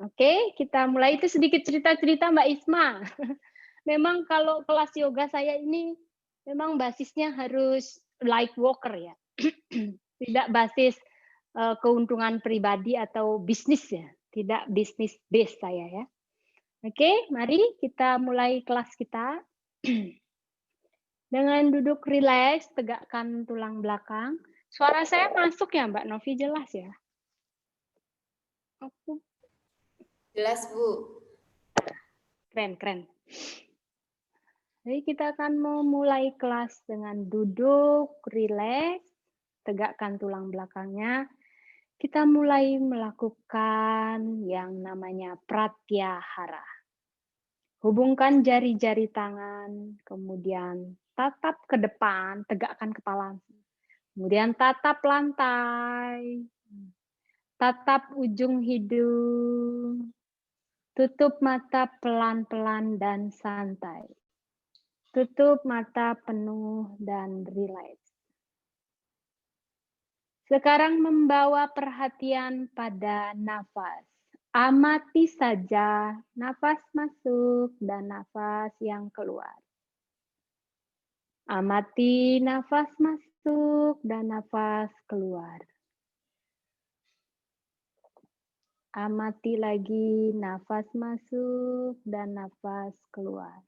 Oke, kita mulai. Itu sedikit cerita-cerita Mbak Isma. Memang kalau kelas yoga saya ini memang basisnya harus light worker ya. Tidak basis, keuntungan pribadi atau bisnis ya, tidak bisnis base saya ya. Oke, mari kita mulai kelas kita. Dengan duduk rileks, tegakkan tulang belakang. Suara saya masuk ya Mbak Novi, jelas ya? Aku Jelas, Bu. keren keren. Jadi kita akan memulai kelas dengan duduk rileks, tegakkan tulang belakangnya. Kita mulai melakukan yang namanya pratyahara. Hubungkan jari-jari tangan, kemudian tatap ke depan, tegakkan kepala. Kemudian tatap lantai, tatap ujung hidung, tutup mata pelan-pelan dan santai. Tutup mata penuh dan rileks. Sekarang membawa perhatian pada nafas. Amati saja nafas masuk dan nafas yang keluar. Amati nafas masuk dan nafas keluar. Amati lagi nafas masuk dan nafas keluar.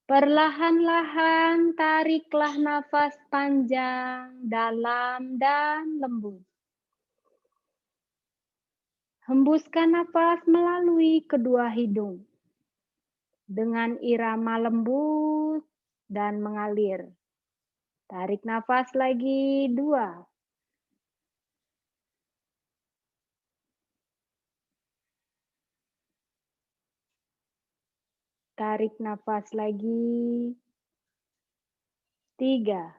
Perlahan-lahan tariklah nafas panjang, dalam, dan lembut. Hembuskan nafas melalui kedua hidung dengan irama lembut dan mengalir. Tarik nafas lagi 2. Tarik nafas lagi 3.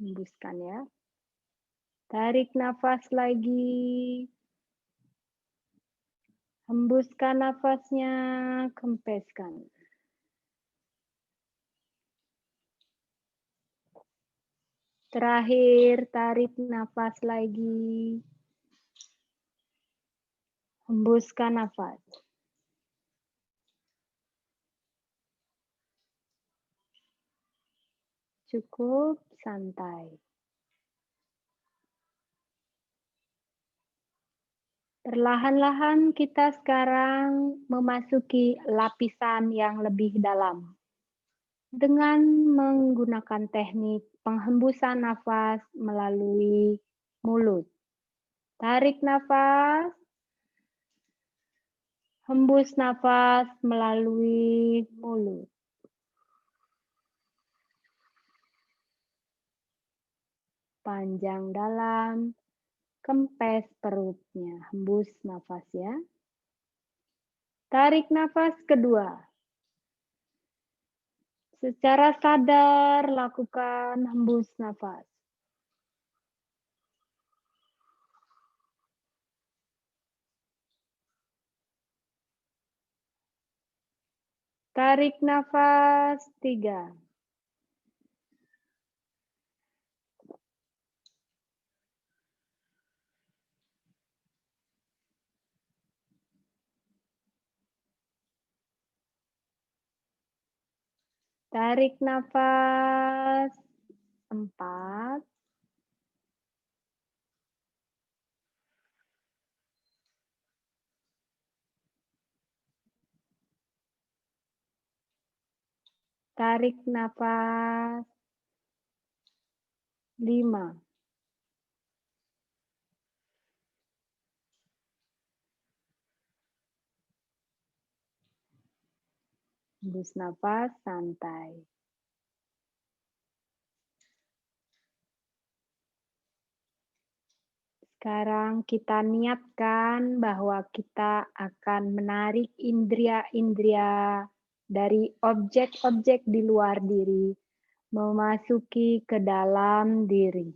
Hembuskan ya. Tarik nafas lagi. Hembuskan nafasnya, kempeskan. Terakhir, tarik nafas lagi. Hembuskan nafas. Cukup santai. Perlahan-lahan kita sekarang memasuki lapisan yang lebih dalam. Dengan menggunakan teknik penghembusan nafas melalui mulut. Tarik nafas. Hembus nafas melalui mulut. Panjang dalam, kempes perutnya. Hembus nafas ya. Tarik nafas kedua. Secara sadar lakukan hembus nafas. Tarik nafas 3. Tarik nafas 4. Tarik nafas 5. Hembus nafas santai. Sekarang kita niatkan bahwa kita akan menarik indria-indria dari objek-objek di luar diri, memasuki ke dalam diri.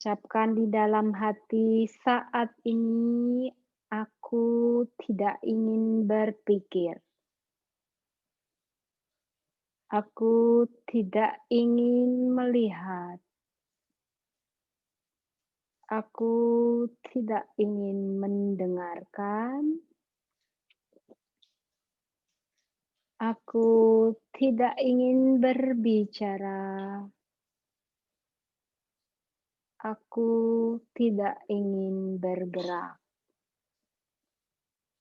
Ucapkan di dalam hati, saat ini aku tidak ingin berpikir. Aku tidak ingin melihat. Aku tidak ingin mendengarkan. Aku tidak ingin berbicara. Aku tidak ingin bergerak.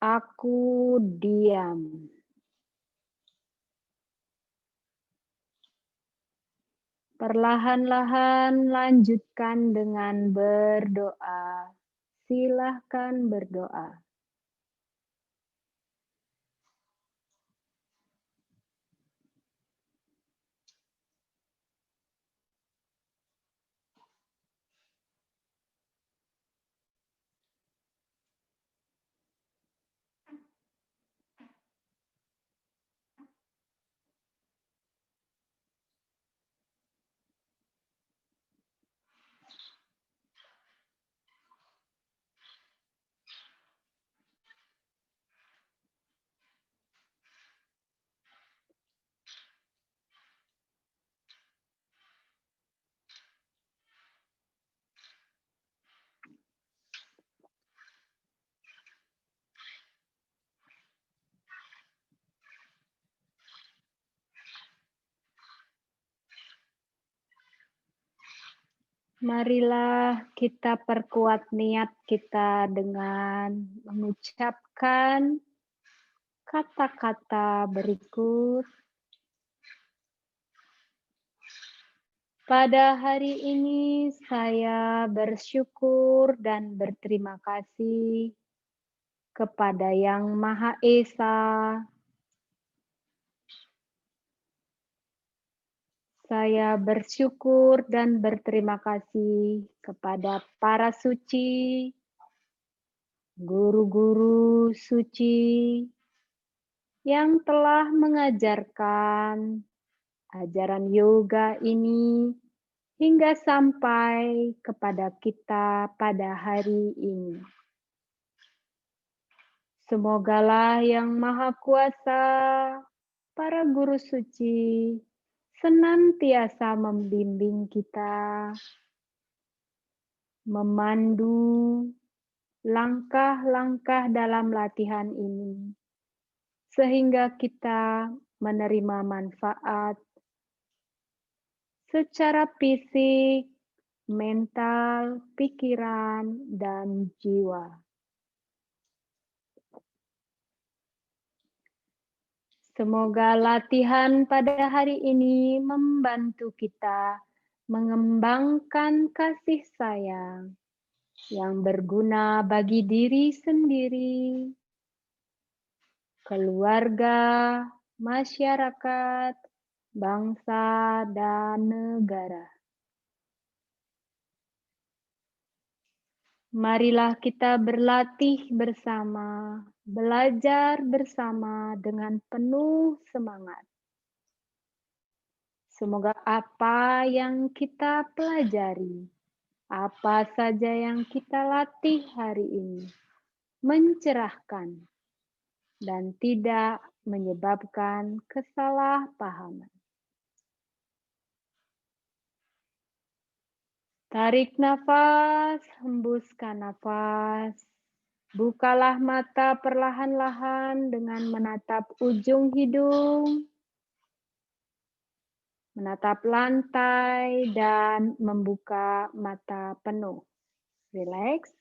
Aku diam. Perlahan-lahan lanjutkan dengan berdoa. Silahkan berdoa. Marilah kita perkuat niat kita dengan mengucapkan kata-kata berikut. Pada hari ini saya bersyukur dan berterima kasih kepada Yang Maha Esa. Saya bersyukur dan berterima kasih kepada para suci, guru-guru suci yang telah mengajarkan ajaran yoga ini hingga sampai kepada kita pada hari ini. Semogalah Yang Maha Kuasa, para guru suci, senantiasa membimbing kita, memandu langkah-langkah dalam latihan ini, sehingga kita menerima manfaat secara fisik, mental, pikiran, dan jiwa. Semoga latihan pada hari ini membantu kita mengembangkan kasih sayang yang berguna bagi diri sendiri, keluarga, masyarakat, bangsa, dan negara. Marilah kita berlatih bersama, belajar bersama dengan penuh semangat. Semoga apa yang kita pelajari, apa saja yang kita latih hari ini, mencerahkan dan tidak menyebabkan kesalahpahaman. Tarik nafas, hembuskan nafas. Bukalah mata perlahan-lahan dengan menatap ujung hidung, menatap lantai, dan membuka mata penuh. Relax.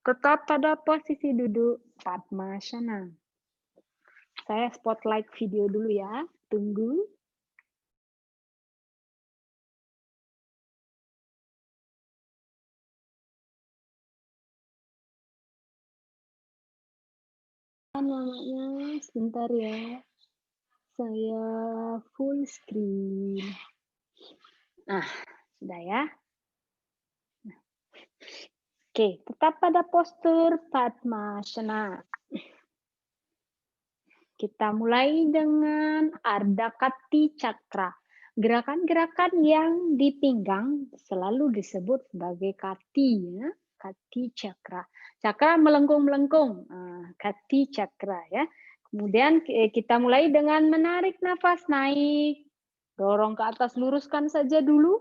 Tetap pada posisi duduk Padmasana. Saya spotlight video dulu ya. Tunggu. Namanya sebentar ya. Saya full screen. Nah, sudah ya. Oke, tetap pada postur Padmasana. Kita mulai dengan Ardha Kati Cakra. Gerakan-gerakan yang di pinggang selalu disebut sebagai kati, ya. Kati Cakra. Cakra melengkung-melengkung, kati Cakra ya. Kemudian kita mulai dengan menarik nafas naik. Dorong ke atas, luruskan saja dulu.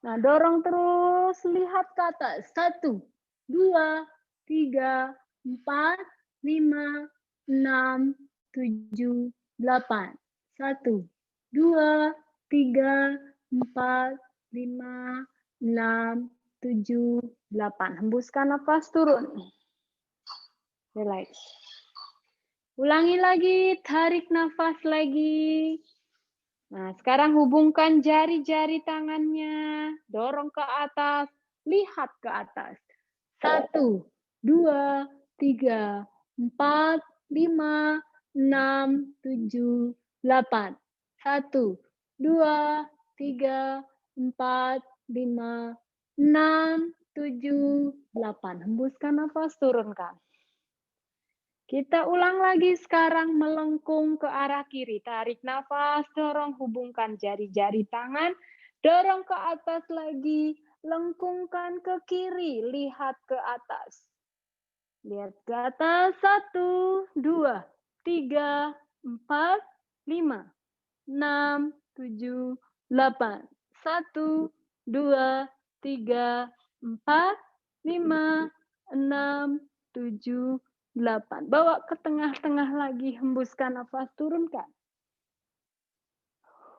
Nah, dorong terus, lihat ke atas. 1, 2, 3, 4, 5, 6, 7, 8. 1, 2, 3, 4, 5, 6, 7, 8. Hembuskan nafas, turun. Relax. Ulangi lagi, tarik nafas lagi. Nah, sekarang hubungkan jari-jari tangannya, dorong ke atas, lihat ke atas. 1, 2, 3, 4, 5, 6, 7, 8. 1, 2, 3, 4, 5, 6, 7, 8. Hembuskan nafas, turunkan. Kita ulang lagi sekarang melengkung ke arah kiri. Tarik nafas, dorong, hubungkan jari-jari tangan. Dorong ke atas lagi, lengkungkan ke kiri, lihat ke atas. Lihat ke atas, 1, 2, 3, 4, 5, 6, 7, 8. 1, 2, 3, 4, 5, 6, 7, 8. Bawa ke tengah-tengah lagi, hembuskan nafas, turunkan.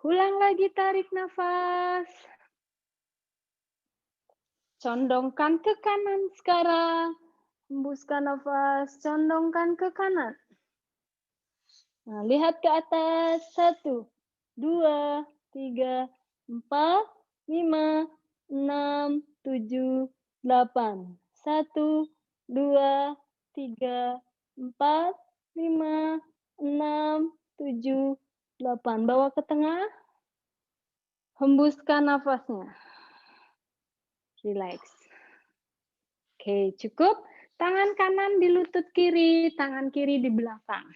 Ulang lagi, tarik nafas. Condongkan ke kanan sekarang. Hembuskan nafas, condongkan ke kanan. Nah, lihat ke atas. 1, 2, 3, 4, 5, 6, 7, 8. 1, 2, 3, 4, 5, 6, 7, 8. Bawa ke tengah. Hembuskan nafasnya. Relax. Oke, cukup. Tangan kanan di lutut kiri, tangan kiri di belakang.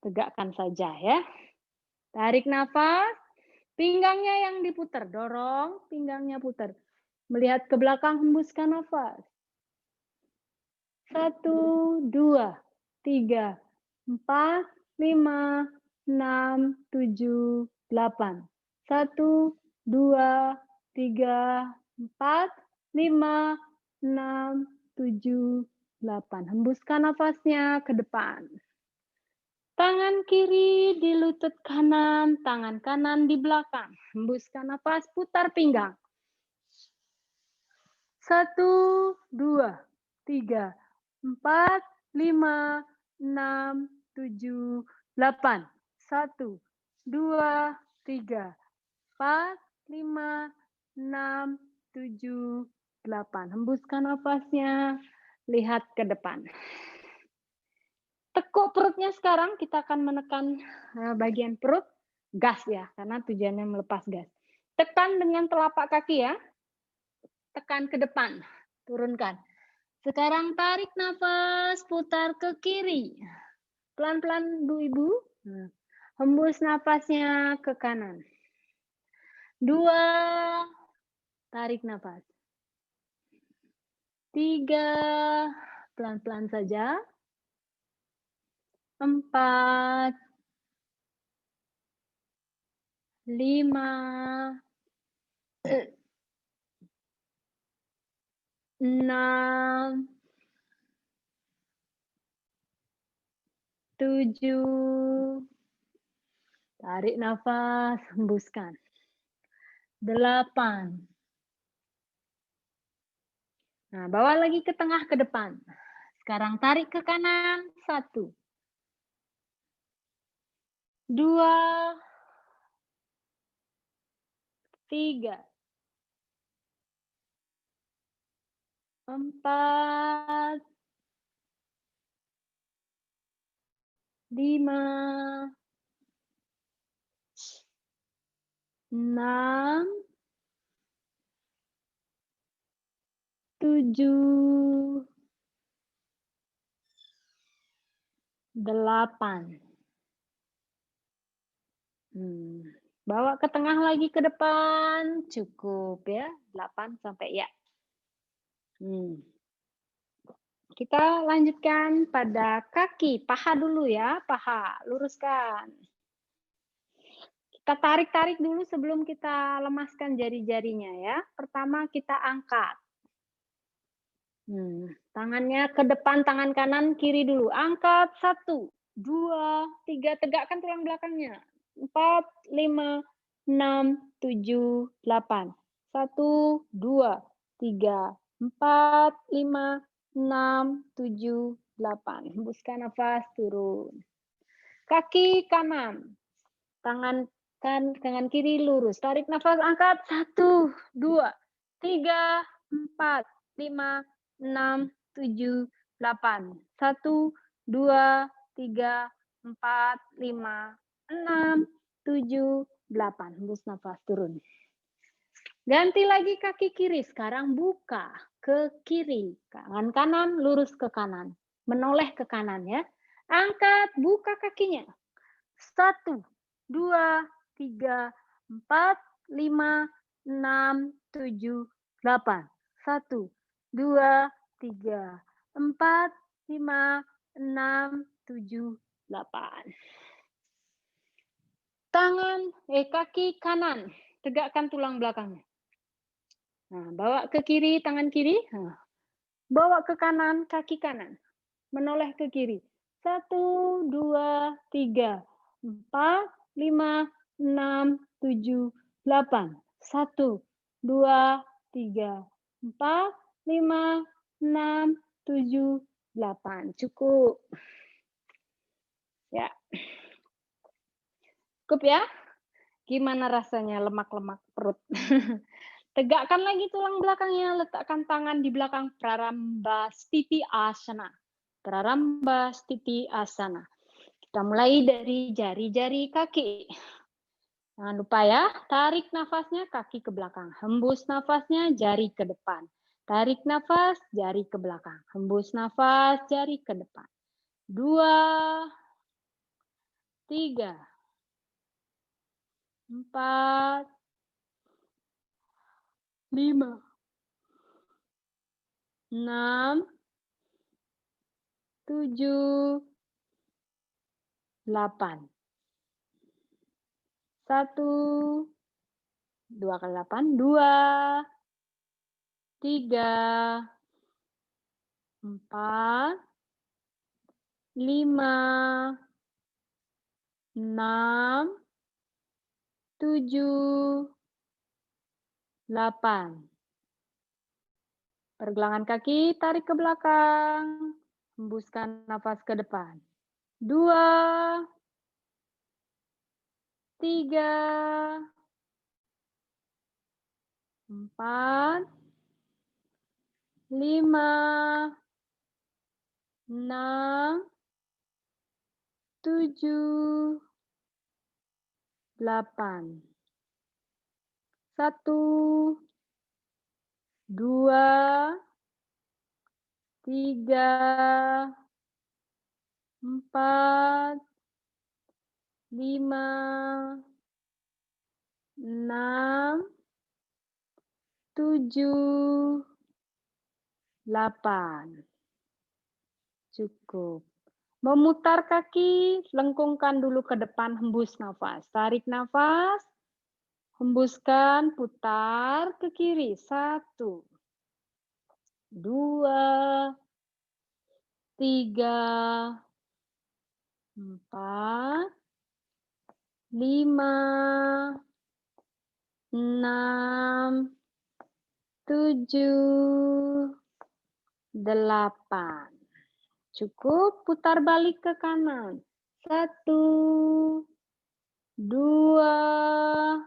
Tegakkan saja ya. Tarik nafas. Pinggangnya yang diputar. Dorong, pinggangnya putar. Melihat ke belakang, hembuskan nafas. 1, 2, 3, 4, 5, 6, 7, 8. 1, 2, 3, 4, 5, 6, 7, 8. Hembuskan nafasnya ke depan. Tangan kiri di lutut kanan, tangan kanan di belakang. Hembuskan nafas, putar pinggang. 1, 2, 3, 4, 5, 6, 7, 8. 1, 2, 3, 4, 5, 6, 7, 8. Hembuskan nafasnya, lihat ke depan. Tekuk perutnya sekarang, kita akan menekan bagian perut, gas ya, karena tujuannya melepas gas. Tekan dengan telapak kaki ya, tekan ke depan, turunkan. Sekarang tarik nafas, putar ke kiri. Pelan-pelan Ibu. Hembus nafasnya ke kanan. 2, tarik nafas. 3, pelan-pelan saja. 4, 5, 6, 7, tarik nafas, hembuskan. 8. Nah, bawa lagi ke tengah ke depan. Sekarang tarik ke kanan. 1, 2, 3, 4, 5, 6, 7, 8. Bawa ke tengah lagi ke depan. Cukup ya. 8 sampai ya. Kita lanjutkan pada kaki, paha dulu ya, paha, luruskan. Kita tarik-tarik dulu sebelum kita lemaskan jari-jarinya ya. Pertama kita angkat. Tangannya ke depan, tangan kanan, kiri dulu. Angkat, 1, 2, 3, tegakkan tulang belakangnya. 4, 5, 6, 7, 8. 1, 2, 3, 4, 5, 6, 7, 8. Hembuskan nafas, turun. Kaki kanan, tangan kiri lurus. Tarik nafas, angkat. 1, 2, 3, 4, 5, 6, 7, 8. 1, 2, 3, 4, 5, 6, 7, 8. Hembus nafas, turun. Ganti lagi kaki kiri. Sekarang buka ke kiri. Tangan kanan lurus ke kanan. Menoleh ke kanan ya. Angkat, buka kakinya. 1, 2, 3, 4, 5, 6, 7, 8. 1, 2, 3, 4, 5, 6, 7, 8. Kaki kanan, tegakkan tulang belakangnya. Nah, bawa ke kiri, tangan kiri. Nah, bawa ke kanan, kaki kanan. Menoleh ke kiri. 1, 2, 3, 4, 5, 6, 7, 8. 1, 2, 3, 4, 5, 6, 7, 8. Cukup. Ya. Cukup ya? Gimana rasanya lemak-lemak perut? Tegakkan lagi tulang belakangnya, letakkan tangan di belakang Prarambha Stiti Asana. Prarambha Stiti Asana. Kita mulai dari jari-jari kaki. Jangan lupa ya, tarik nafasnya kaki ke belakang. Hembus nafasnya jari ke depan. Tarik nafas, jari ke belakang. Hembus nafas, jari ke depan. 2, 3, 4, 5, 6, 7, 8. 1, 2 kali 8, 2, 3, 4, 5, 6, 7, 8. Pergelangan kaki tarik ke belakang. Hembuskan nafas ke depan. 2, 3, 4, 5, 6, 7, 8. 1, 2, 3, 4, 5, 6, 7, 8. Cukup. Memutar kaki, lengkungkan dulu ke depan, hembus nafas. Tarik nafas, hembuskan, putar ke kiri. 1, 2, 3, 4, 5, 6, 7, 8. Cukup, putar balik ke kanan. 1, 2,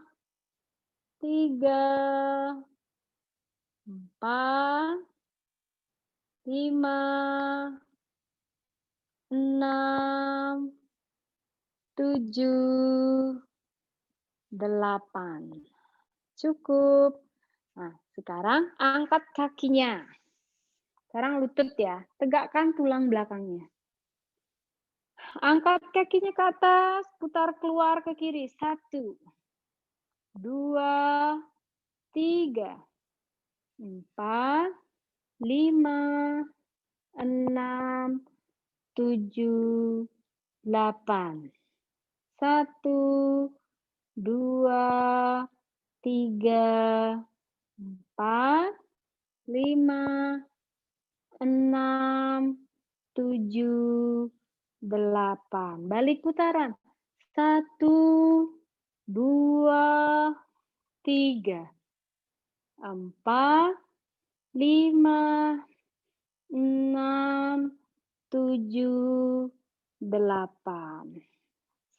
3, 4, 5, 6, 7, 8. Cukup. Nah, sekarang angkat kakinya. Sekarang lutut ya, tegakkan tulang belakangnya. Angkat kakinya ke atas, putar keluar ke kiri. 1, 2, 3, 4, 5, 6, 7, 8. 1, 2, 3, 4, 5, 6, 7, 8. Balik putaran. 1, 2, 3, 4, 5, 6, 7, 8.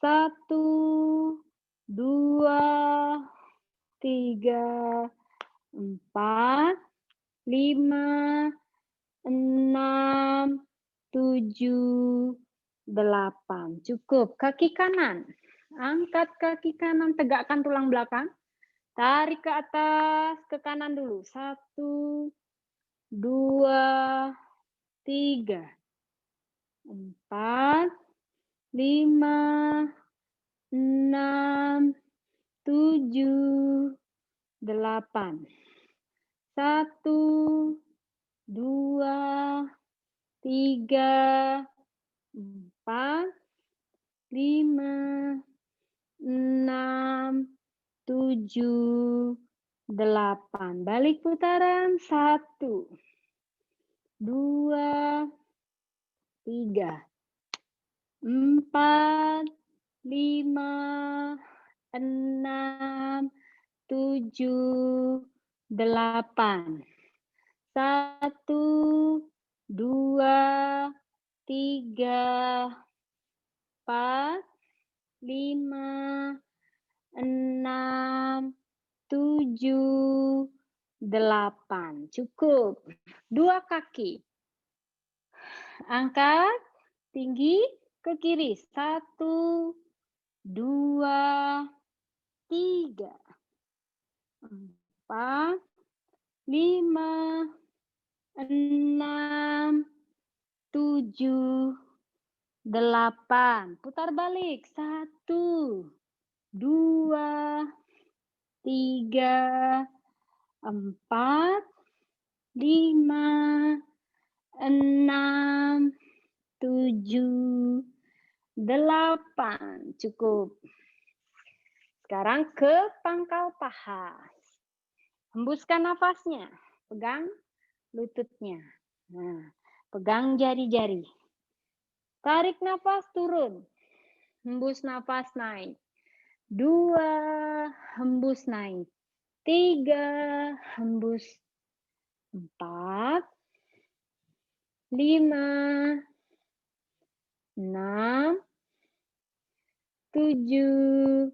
1, 2, 3, 4, 5, 6, 7, 8. Cukup. Kaki kanan. Angkat kaki kanan, tegakkan tulang belakang. Tarik ke atas, ke kanan dulu. 1, 2, 3, 4, 5, 6, 7, 8. 1, 2, 3, 4, 5, 6, 7, 8. Balik putaran. 1, 2, 3, 4, 5, 6, 7, 8. 1, 2, 3, 4, 5, 6, 7, 8. Cukup. 2 kaki. Angkat tinggi ke kiri. 1, 2, 3, 4, 5, 6, 7, 8. Putar balik. 1, 2, 3, 4, 5, 6, 7, 8. Cukup. Sekarang ke pangkal paha. Hembuskan nafasnya. Pegang lututnya. Nah, pegang jari-jari. Tarik nafas turun. Hembus nafas naik. 2, hembus naik. 3, hembus. 4, 5, 6, 7,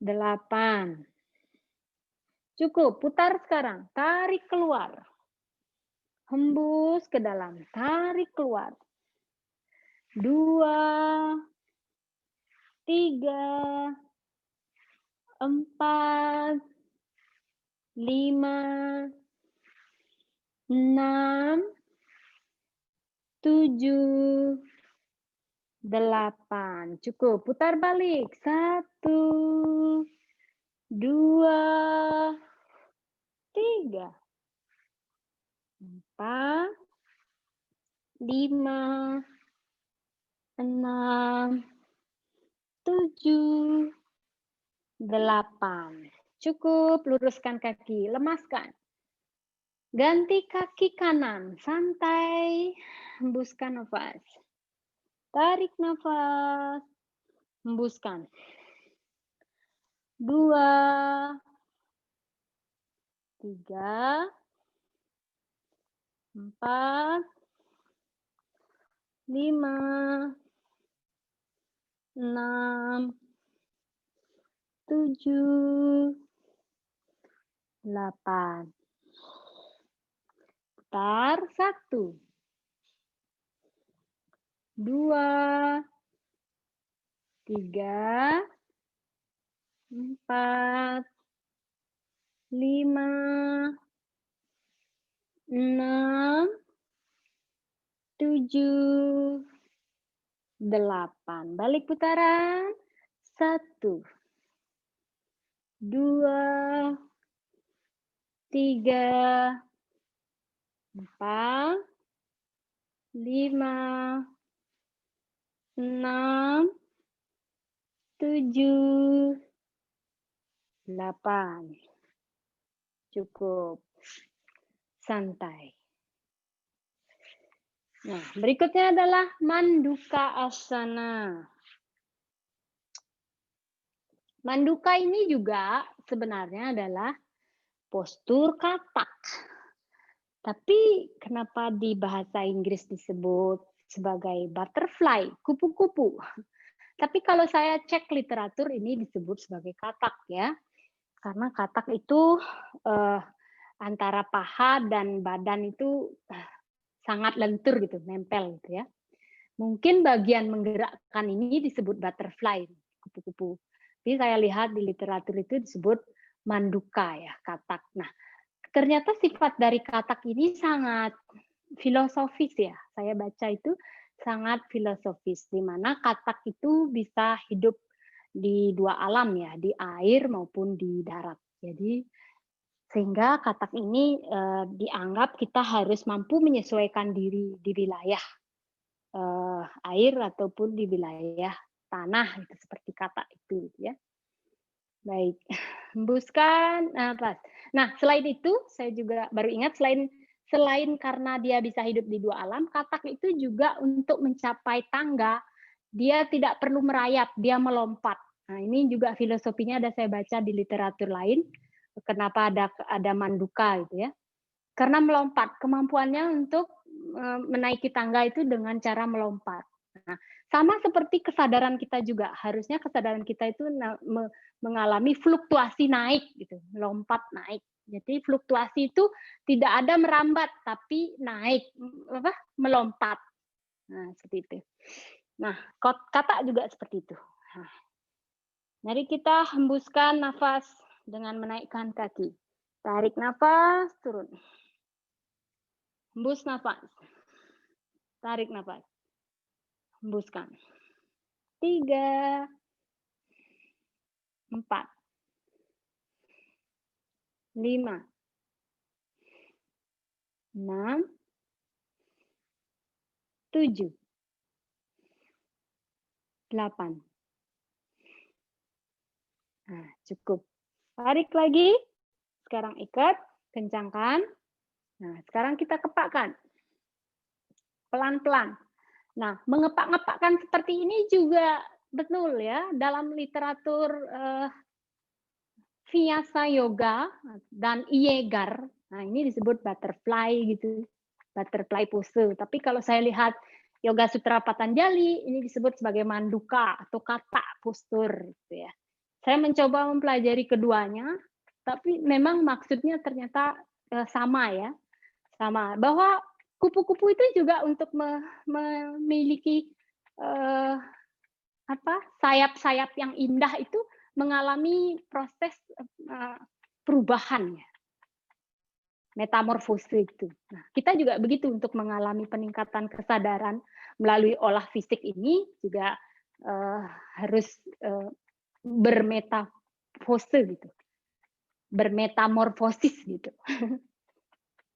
8. Cukup, putar sekarang. Tarik keluar. Hembus ke dalam. Tarik keluar. 2, 3, 4, 5, 6, 7, 8. Cukup, putar balik. 1, 2, 3, 4, 5, 6, 7, 8. Cukup, luruskan kaki, lemaskan. Ganti kaki kanan, santai, hembuskan nafas. Tarik nafas, hembuskan. 2, 3, 4, 5, 6, 7, 8. Putar. 1, 2, 3, 4, 5, 6, 7, 8. Balik putaran. 1, 2, 3, 4, 5, 6, 7, 8. Cukup. Santai. Nah, berikutnya adalah Manduka Asana. Manduka ini juga sebenarnya adalah postur katak. Tapi kenapa di bahasa Inggris disebut sebagai butterfly, kupu-kupu? Tapi kalau saya cek literatur ini disebut sebagai katak ya. Karena katak itu antara paha dan badan itu sangat lentur gitu, nempel gitu ya. Mungkin bagian menggerakkan ini disebut butterfly, kupu-kupu. Tapi saya lihat di literatur itu disebut manduka ya, katak. Nah, ternyata sifat dari katak ini sangat filosofis ya. Saya baca itu sangat filosofis, di mana katak itu bisa hidup di dua alam ya, di air maupun di darat. Jadi sehingga katak ini dianggap kita harus mampu menyesuaikan diri di wilayah air ataupun di wilayah tanah itu seperti katak itu ya. Baik, hembuskan nafas. Nah, selain itu saya juga baru ingat selain karena dia bisa hidup di dua alam, katak itu juga untuk mencapai tangga dia tidak perlu merayap, dia melompat. Nah, ini juga filosofinya ada saya baca di literatur lain. Kenapa ada manduka gitu ya? Karena melompat, kemampuannya untuk menaiki tangga itu dengan cara melompat. Nah, sama seperti kesadaran kita juga, harusnya kesadaran kita itu mengalami fluktuasi naik gitu, melompat naik. Jadi fluktuasi itu tidak ada merambat tapi naik melompat. Nah, seperti itu. Nah, kata juga seperti itu. Nah, mari kita hembuskan nafas dengan menaikkan kaki. Tarik nafas, turun. Hembus nafas. Tarik nafas. Hembuskan. 3, 4, 5, 6, 7, 8. Nah, cukup. Tarik lagi. Sekarang ikat, kencangkan. Nah, sekarang kita kepakkan. Pelan-pelan. Nah, mengepak-ngepakkan seperti ini juga betul ya, dalam literatur Vinyasa Yoga dan Iyengar. Nah, ini disebut butterfly gitu. Butterfly pose. Tapi kalau saya lihat Yoga Sutra Patanjali, ini disebut sebagai manduka atau kata postur gitu ya. Saya mencoba mempelajari keduanya, tapi memang maksudnya ternyata sama ya. Sama. Bahwa kupu-kupu itu juga untuk memiliki sayap-sayap yang indah itu mengalami proses perubahan ya, metamorfose itu. Nah, kita juga begitu untuk mengalami peningkatan kesadaran melalui olah fisik ini juga harus bermetafose gitu, bermetamorfosis gitu.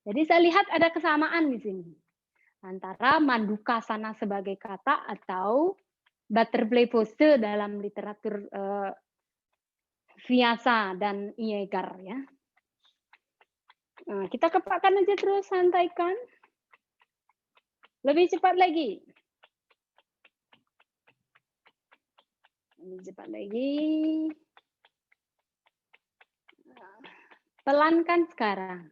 Jadi saya lihat ada kesamaan di sini antara manduka sana sebagai kata atau butterfly pose dalam literatur Vinyasa dan Iyengar ya. Nah, kita kepakkan aja terus, santaikan. Lebih cepat lagi. Lebih cepat lagi. Pelankan sekarang.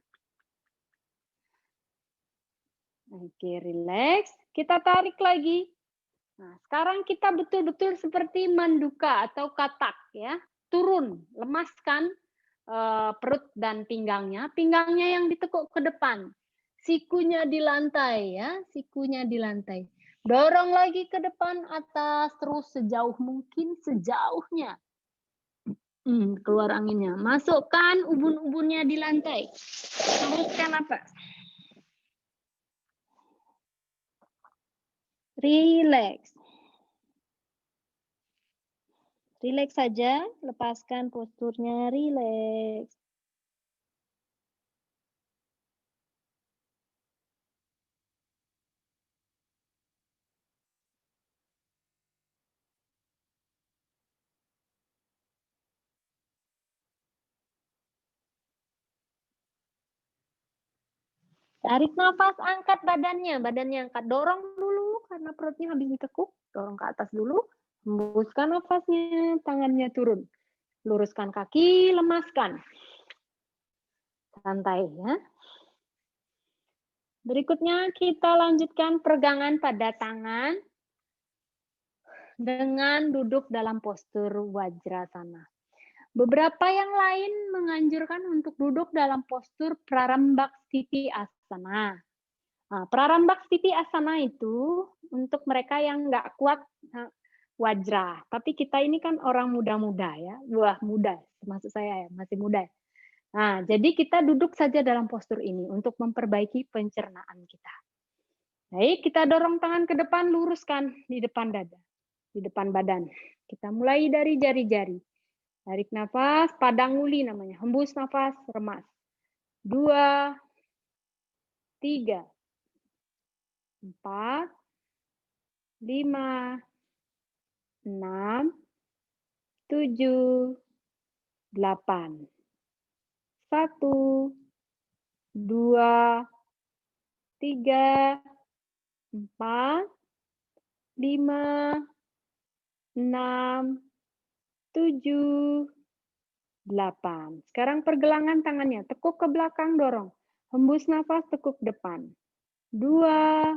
Oke, relax. Kita tarik lagi. Nah, sekarang kita betul-betul seperti manduka atau katak ya. Turun, lemaskan perut dan pinggangnya. Pinggangnya yang ditekuk ke depan. Sikunya di lantai ya, sikunya di lantai. Dorong lagi ke depan atas terus sejauh mungkin, sejauhnya. Keluar anginnya. Masukkan ubun-ubunnya di lantai. Hembuskan napas. Relax. Relax saja, lepaskan posturnya, relax. Tarik nafas, angkat badannya. Badannya angkat. Dorong dulu karena perutnya habis ditekuk. Dorong ke atas dulu. Hembuskan nafasnya. Tangannya turun. Luruskan kaki, lemaskan. Santai ya. Berikutnya kita lanjutkan peregangan pada tangan dengan duduk dalam postur Wajrasana. Beberapa yang lain menganjurkan untuk duduk dalam postur Prarambhak-sthiti asana. Nah, Prarambhak-sthiti asana itu untuk mereka yang nggak kuat wajra. Tapi kita ini kan orang muda-muda ya. Wah, muda. Maksud saya ya, masih muda. Nah, jadi kita duduk saja dalam postur ini untuk memperbaiki pencernaan kita. Baik, kita dorong tangan ke depan, luruskan di depan dada, di depan badan. Kita mulai dari jari-jari. Tarik nafas, padang uli namanya. Hembus nafas, remas. 2, 3, 4, 5, 6, 7, 8. 1, 2, 3, 4, 5, 6, 7, 8. Sekarang pergelangan tangannya. Tekuk ke belakang, dorong. Hembus nafas, tekuk depan. 2,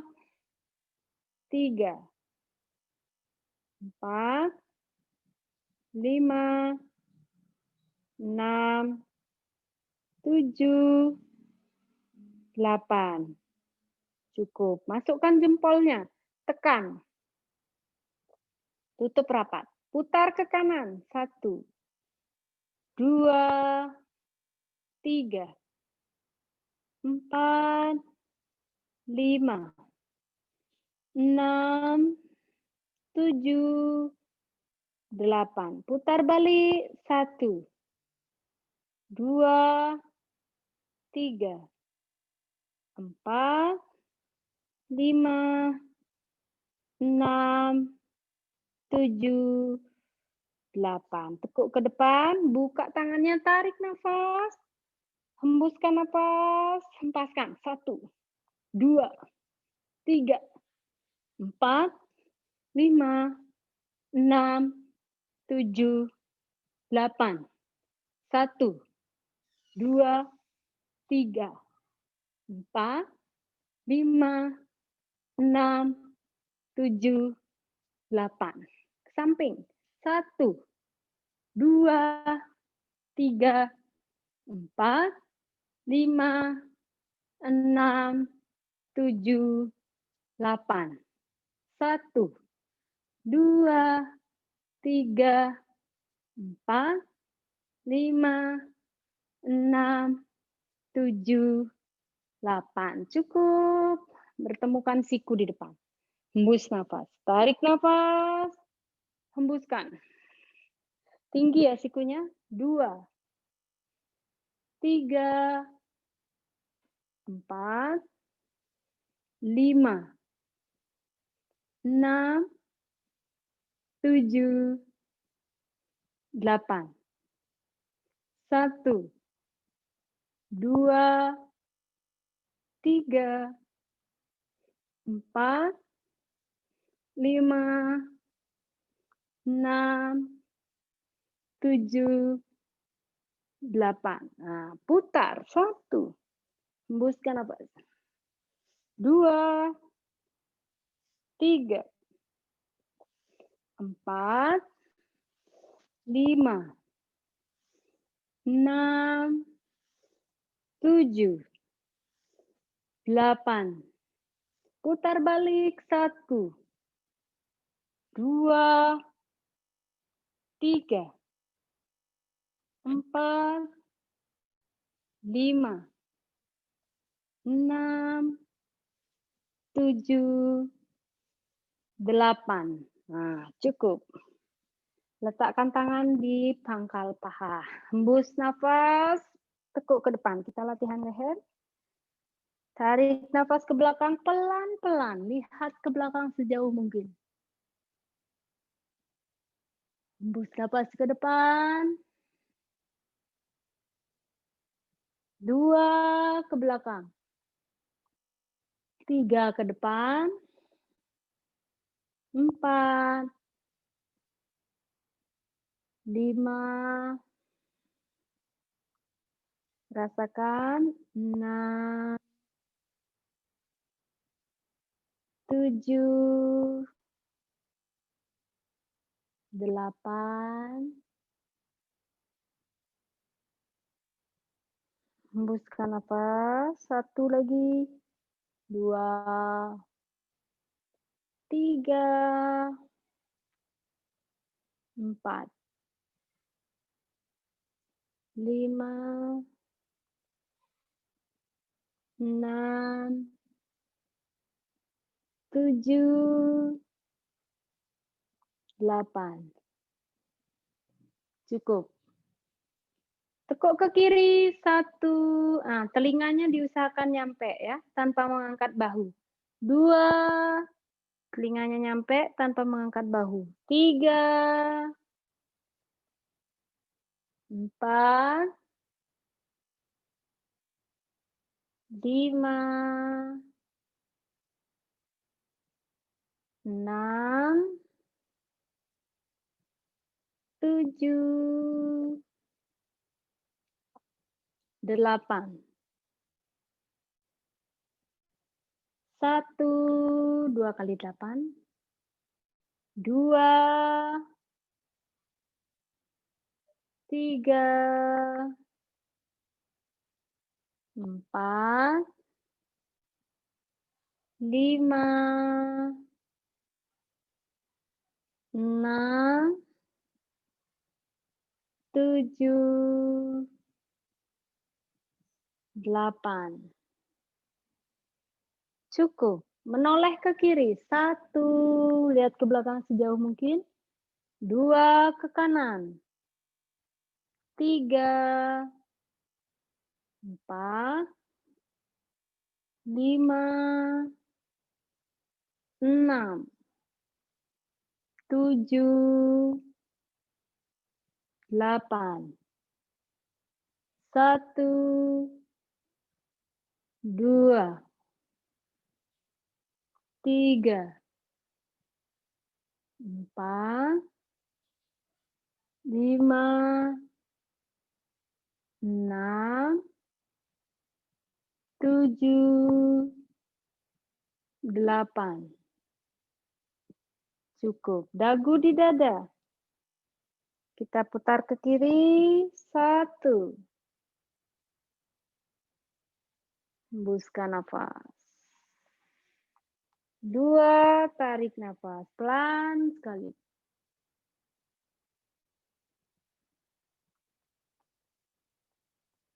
3, 4, 5, 6, 7, 8. Cukup. Masukkan jempolnya. Tekan. Tutup rapat. Putar ke kanan. 1, 2, 3, 4, 5, 6, 7, 8. Putar balik. 1, 2, 3, 4, 5, 6, 7, 8. Tekuk ke depan, buka tangannya, tarik nafas. Hembuskan nafas, hempaskan. 1, 2, 3, 4, 5, 6, 7, 8. 1, 2, 3, 4, 5, 6, 7, 8. Ke samping. 1, 2, 3, 4, 5, 6, 7, 8. 1, 2, 3, 4, 5, 6, 7, 8. Cukup. Bertemukan siku di depan. Hembus nafas. Tarik nafas. Hembuskan. Tinggi ya sikunya. 2, 3, 4, 5, 6, 7, 8. 1, 2, 3, 4, 5, 6, 7, 8. Nah, putar. 1. Hembuskan nafas. 2, 3, 4, 5, 6, 7, 8. Putar balik. 1, 2, 3, 4, 5, 6, 7, 8. Nah, cukup. Letakkan tangan di pangkal paha. Hembus nafas, tekuk ke depan. Kita latihan leher. Tarik nafas ke belakang pelan-pelan. Lihat ke belakang sejauh mungkin. Hembus nafas ke depan. 2 ke belakang. 3 ke depan. 4. 5. Rasakan. 6. 7. 8. Hembuskan nafas. 1 lagi. 2. 3. 4. 5. 6. 7. 8. Cukup. Tekuk ke kiri, 1. Telinganya diusahakan nyampe ya, tanpa mengangkat bahu. 2. Telinganya nyampe tanpa mengangkat bahu. 3. 4. 5. 6. 7. 8. 1, 2 kali 8. 2. 3. 4. 5. 6. 7. 8. Cukup. Menoleh ke kiri. 1. Lihat ke belakang sejauh mungkin. 2. Ke kanan. 3. 4. 5. 6. 7. 8. 1. 2. 3. 4. 5. 6. 7. 8. Cukup. Dagu di dada. Kita putar ke kiri. 1. Hembuskan nafas. 2. Tarik nafas. Pelan sekali.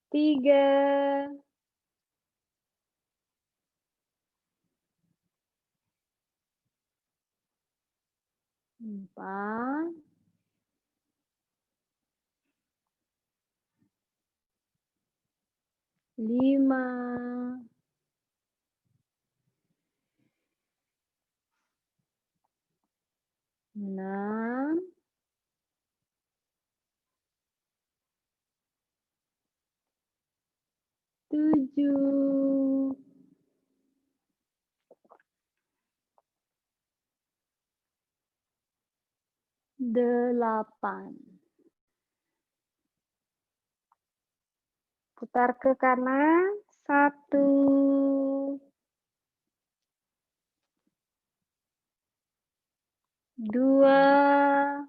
3. 4. 5. 6. 7. 8. Putar ke kanan. 1. 2.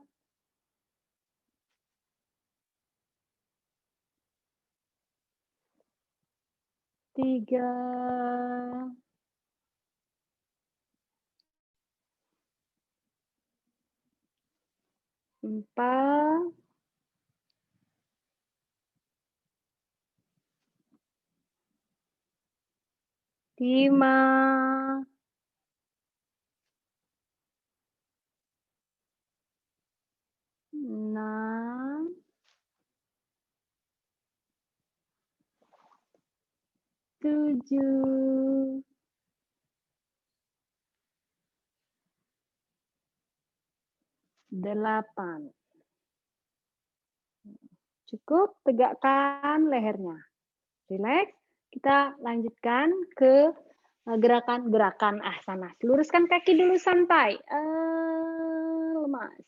3. 4. 5. 6. 7. 8. Cukup, tegakkan lehernya. Rileks. Kita lanjutkan ke Gerakan asana. Luruskan kaki dulu santai. Lemas.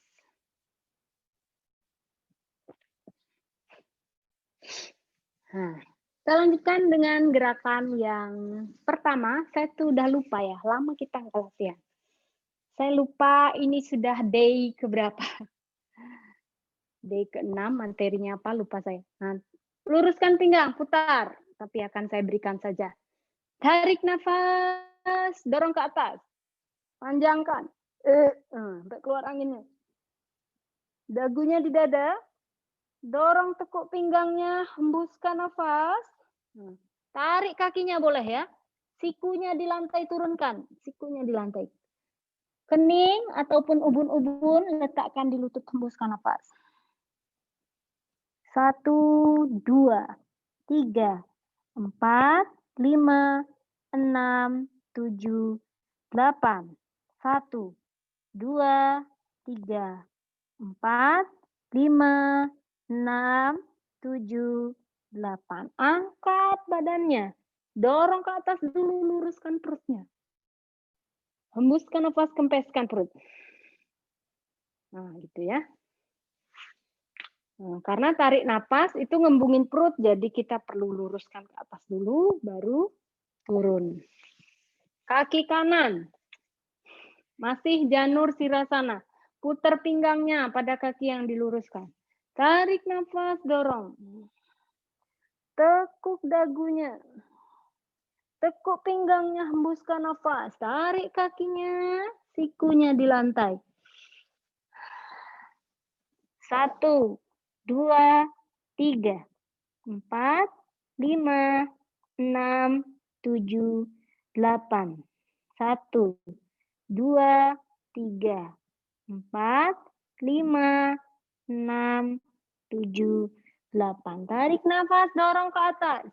Nah, kita lanjutkan dengan gerakan yang pertama. Saya tuh udah lupa ya, lama kita nggak latihan. Saya lupa ini sudah day keberapa. Day ke-6, materinya apa lupa saya. Nah, luruskan pinggang, putar. Tapi akan saya berikan saja. Tarik nafas, dorong ke atas. Panjangkan. Sampai keluar anginnya. Dagunya di dada. Dorong tekuk pinggangnya, hembuskan nafas. Tarik kakinya boleh ya. Sikunya di lantai turunkan. Sikunya di lantai. Kening ataupun ubun-ubun letakkan di lutut, hembuskan nafas. 1, 2, 3, 4, 5, 6, 7, 8. 1, 2, 3, 4, 5, 6, 7, 8. Angkat badannya. Dorong ke atas dulu, luruskan perutnya. Hembuskan nafas, kempeskan perut. Nah, gitu ya. Nah, karena tarik nafas itu ngembungin perut, jadi kita perlu luruskan ke atas dulu, baru turun. Kaki kanan. Masih janur sirasana. Putar pinggangnya pada kaki yang diluruskan. Tarik nafas, dorong. Tekuk dagunya. Tekuk pinggangnya, hembuskan nafas. Tarik kakinya, sikunya di lantai. 1, 2, 3, 4, 5, 6, 7, 8. 1, 2, 3, 4, 5, 6, 7, 8. Tarik nafas, dorong ke atas.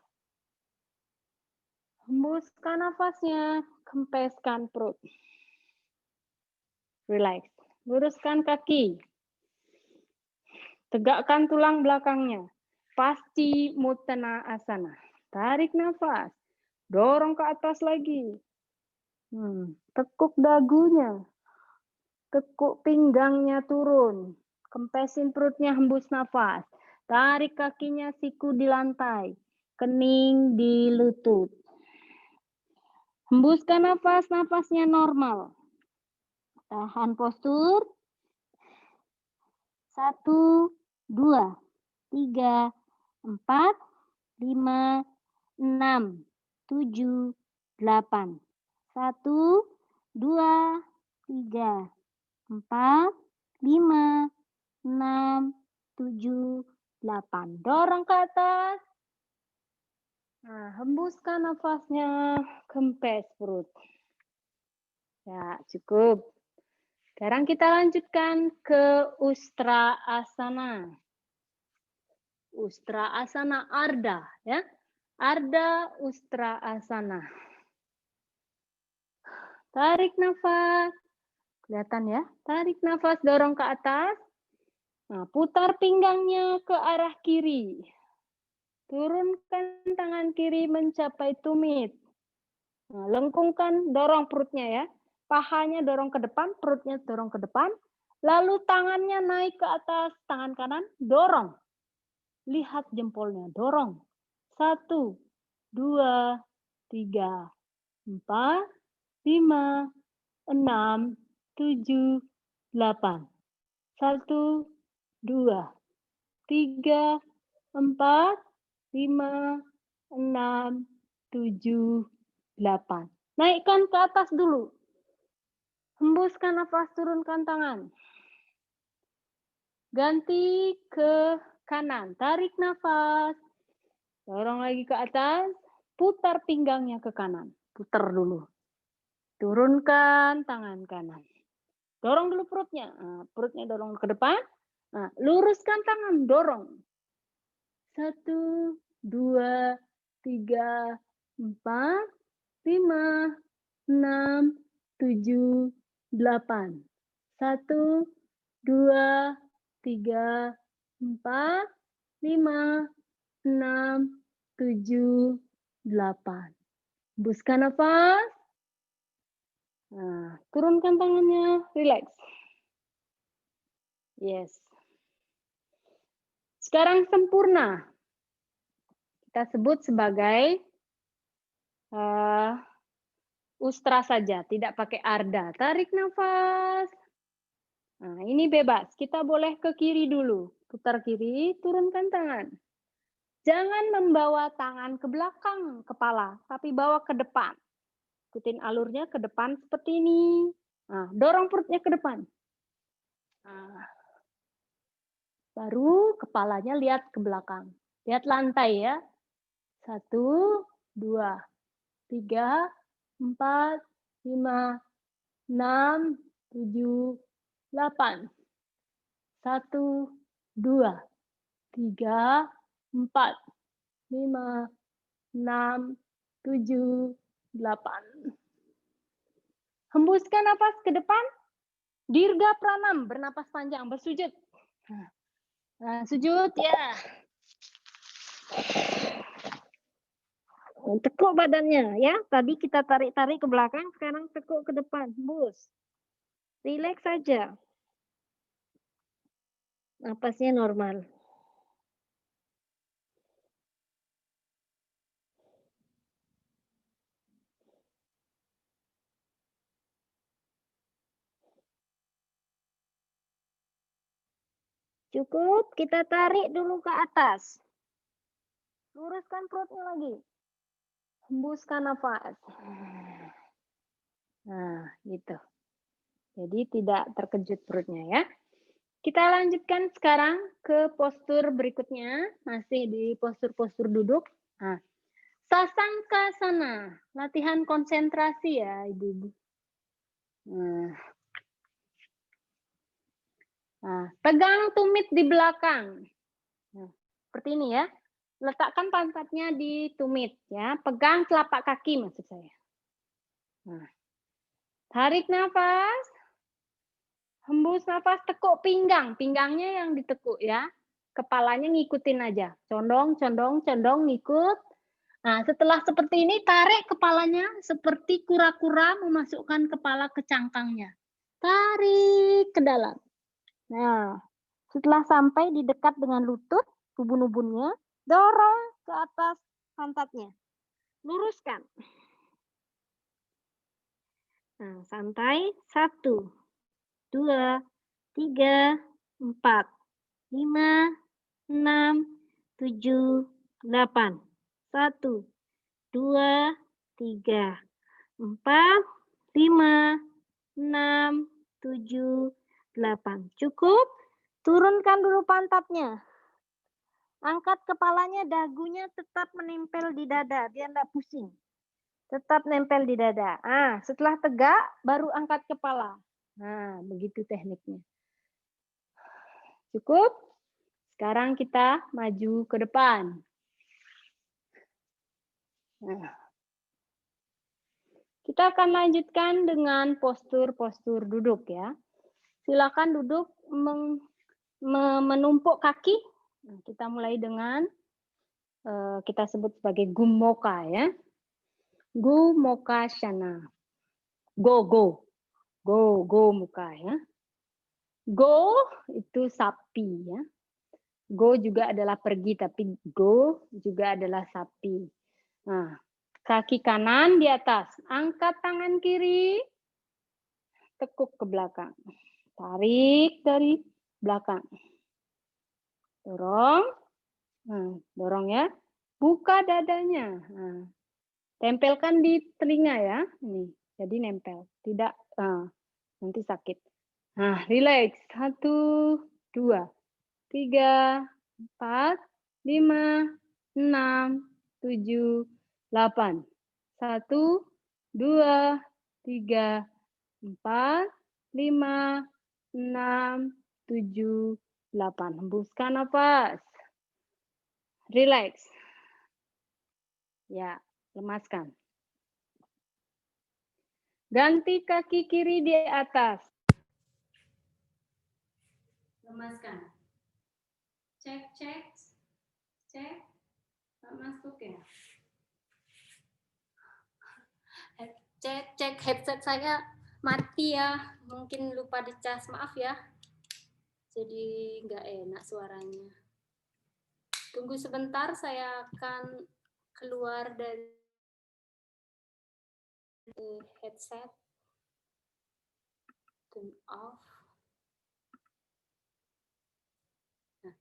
Hembuskan nafasnya, kempeskan perut. Relax. Luruskan kaki. Tegakkan tulang belakangnya. Paschimottanasana asana. Tarik nafas. Dorong ke atas lagi. Tekuk dagunya. Tekuk pinggangnya turun. Kempesin perutnya, hembus nafas. Tarik kakinya, siku di lantai. Kening di lutut. Hembuskan nafas, nafasnya normal. Tahan postur. 1, 2, 3, 4, 5, 6, 7, 8. 1, 2, 3, 4, 5, 6, 7, 8. Dorong ke atas. Nah, hembuskan nafasnya, kempes perut. Ya, cukup. Sekarang kita lanjutkan ke Ustra Asana. Ustra Asana Ardha ya. Ardha Ustra Asana. Tarik nafas. Kelihatan ya? Tarik nafas, dorong ke atas. Nah, putar pinggangnya ke arah kiri. Turunkan tangan kiri mencapai tumit. Nah, lengkungkan, dorong perutnya ya. Pahanya dorong ke depan, perutnya dorong ke depan. Lalu tangannya naik ke atas, tangan kanan dorong. Lihat jempolnya, dorong. 1, 2, 3, 4, 5, 6, 7, 8. 1, 2, 3, 4, 5, 6, 7, 8. Naikkan ke atas dulu. Hembuskan nafas, turunkan tangan. Ganti ke kanan. Tarik nafas. Dorong lagi ke atas. Putar pinggangnya ke kanan. Putar dulu. Turunkan tangan kanan. Dorong dulu perutnya. Nah, perutnya dorong ke depan. Nah, luruskan tangan, dorong. 1, 2, 3, 4, 5, 6, 7, 8. 1, 2, 3, 4, 5, 6, 7, 8. Hembuskan nafas. Nah, turunkan tangannya, relax. Yes. Sekarang sempurna. Kita sebut sebagai ustra saja, tidak pakai arda. Tarik nafas. Nah, ini bebas. Kita boleh ke kiri dulu. Putar kiri, turunkan tangan. Jangan membawa tangan ke belakang kepala, tapi bawa ke depan. Ikutin alurnya ke depan seperti ini. Nah, dorong perutnya ke depan. Nah, baru kepalanya lihat ke belakang. Lihat lantai ya. 1, 2, 3, 4, 5, 6, 7, 8. 1, 2, 3, 4, 5, 6, 7, 8. Hembuskan napas ke depan. Dirga pranam, bernapas panjang, bersujud. Nah, sujud ya. Tekuk badannya ya. Tadi kita tarik-tarik ke belakang, sekarang tekuk ke depan. Hembus. Relax saja. Napasnya normal. Cukup, kita tarik dulu ke atas. Luruskan perutnya lagi. Hembuskan nafas. Nah, gitu. Jadi tidak terkejut perutnya ya. Kita lanjutkan sekarang ke postur berikutnya. Masih di postur-postur duduk. Nah, Sasangkasana. Latihan konsentrasi ya, Ibu-ibu. Nah, pegang tumit di belakang. Nah, seperti ini ya. Letakkan pantatnya di tumit ya. Pegang telapak kaki maksud saya. Nah, tarik nafas. Hembus nafas, tekuk pinggang. Pinggangnya yang ditekuk ya. Kepalanya ngikutin aja. Condong, condong, condong, ngikut. Nah, setelah seperti ini, tarik kepalanya seperti kura-kura memasukkan kepala ke cangkangnya. Tarik ke dalam. Nah, setelah sampai di dekat dengan lutut, ubun-ubunnya, dorong ke atas pantatnya. Luruskan. Nah, santai. 1, 2, 3, 4, 5, 6, 7, 8. 1, 2, 3, 4, 5, 6, 7, 8. Cukup? Turunkan dulu pantatnya. Angkat kepalanya, dagunya tetap menempel di dada, biar enggak pusing. Tetap nempel di dada. Ah, setelah tegak, baru angkat kepala. Nah, begitu tekniknya. Cukup? Sekarang kita maju ke depan. Nah, kita akan lanjutkan dengan postur-postur duduk ya. Silakan duduk menumpuk kaki. Nah, kita mulai dengan kita sebut sebagai Gummoka ya. Gummokasana. Go, go. Go, go muka ya. Go itu sapi ya. Go juga adalah pergi, tapi go juga adalah sapi. Nah, kaki kanan di atas. Angkat tangan kiri. Tekuk ke belakang. Tarik dari belakang. Dorong. Nah, dorong ya. Buka dadanya. Nah, tempelkan di telinga ya. Ini, jadi nempel. Tidak, nanti sakit. Nah, relax. 1, 2, 3, 4, 5, 6, 7, 8. 1, 2, 3, 4, 5, 6, 7, 8. Hembuskan nafas. Relax. Ya, lemaskan. Ganti kaki kiri di atas. Lemaskan. Cek, cek. Cek. Tak masuk ya? Cek headset saya. mati ya, mungkin lupa dicas, maaf ya. Jadi nggak enak suaranya. Tunggu sebentar, saya akan keluar dari headset. Turn off. Nah.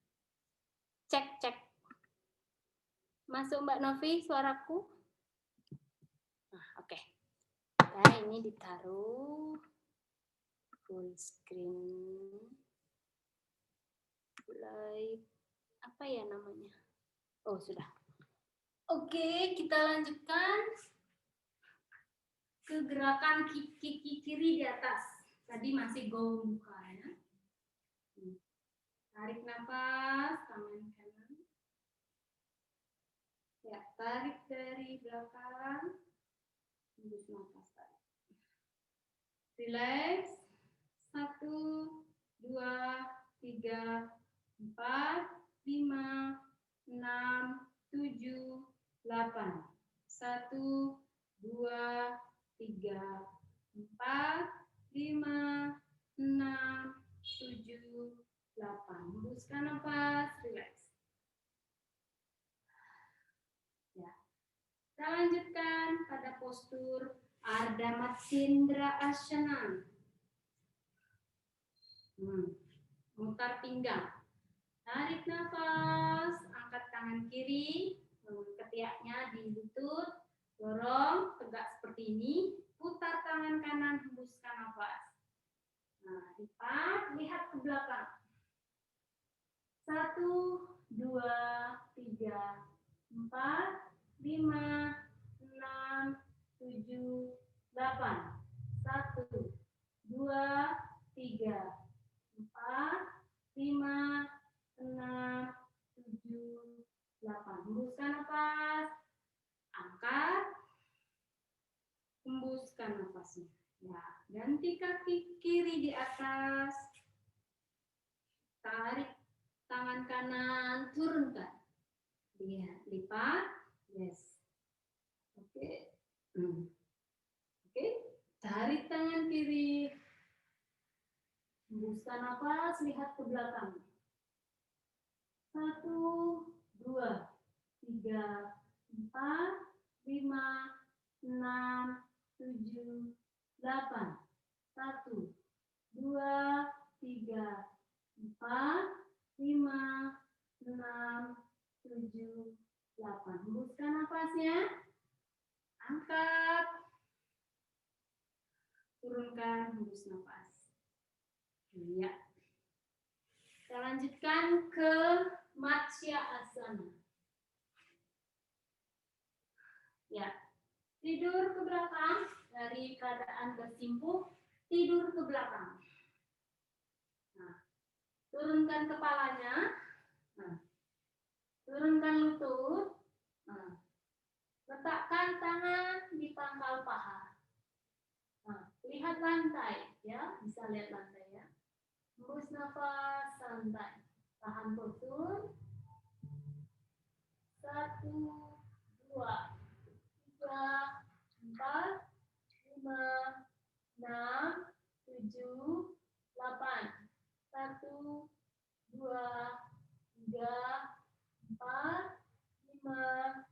Cek. Masuk Mbak Novi suaraku? Nah, oke. Nah, ini ditaruh full screen. Mulai apa ya namanya? Oh, sudah. Oke, kita lanjutkan ke gerakan kaki kiri di atas. Tadi masih go muka ya. Tarik nafas, tangan kanan. Ya, tarik dari belakang. Hembus nafas tarik. Relax. 1, 2, 3, 4, 5, 6, 7, 8. 1, 2, 3, 4, 5, 6, 7, 8. Hembuskan nafas, relax. Ya. Kita lanjutkan pada postur Ardha Matsyendrah Asana. Mutar pinggang. Tarik nafas, angkat tangan kiri, ketiaknya di lutut, dorong tegak seperti ini, putar tangan kanan, hembuskan nafas. Nah, lipat, lihat ke belakang. 1, 2, 3, 4, 5, 6, 7, 8. 1, 2, 3, 4, 5, 6, 7, 8. Hembuskan nafas. Angkat. Hembuskan nafasnya. Ya, ganti kaki kiri di atas. Tarik tangan kanan, turunkan. Lihat, lipat. Yes. Oke. Oke. Tarik tangan kiri. Hembuskan nafas, lihat ke belakang. 1, 2, 3, 4, 5, 6, 7, 8. 1, 2, 3, 4, 5, 6, 7, 8. Hembuskan nafasnya. Angkat. Turunkan, hembus nafas. Ya. Kita lanjutkan ke Matsya Asana. Ya. Tidur ke belakang dari keadaan bersimpuh, tidur ke belakang. Nah, turunkan kepalanya. Nah, turunkan lutut. Nah, letakkan tangan di pangkal paha. Nah, lihat lantai ya, bisa lihat lantai ya. Hembus nafas santai. Tahan postur. 1, 2, 3, 4, 5, 6, 7, 8. 1, 2, 3, 4, 5,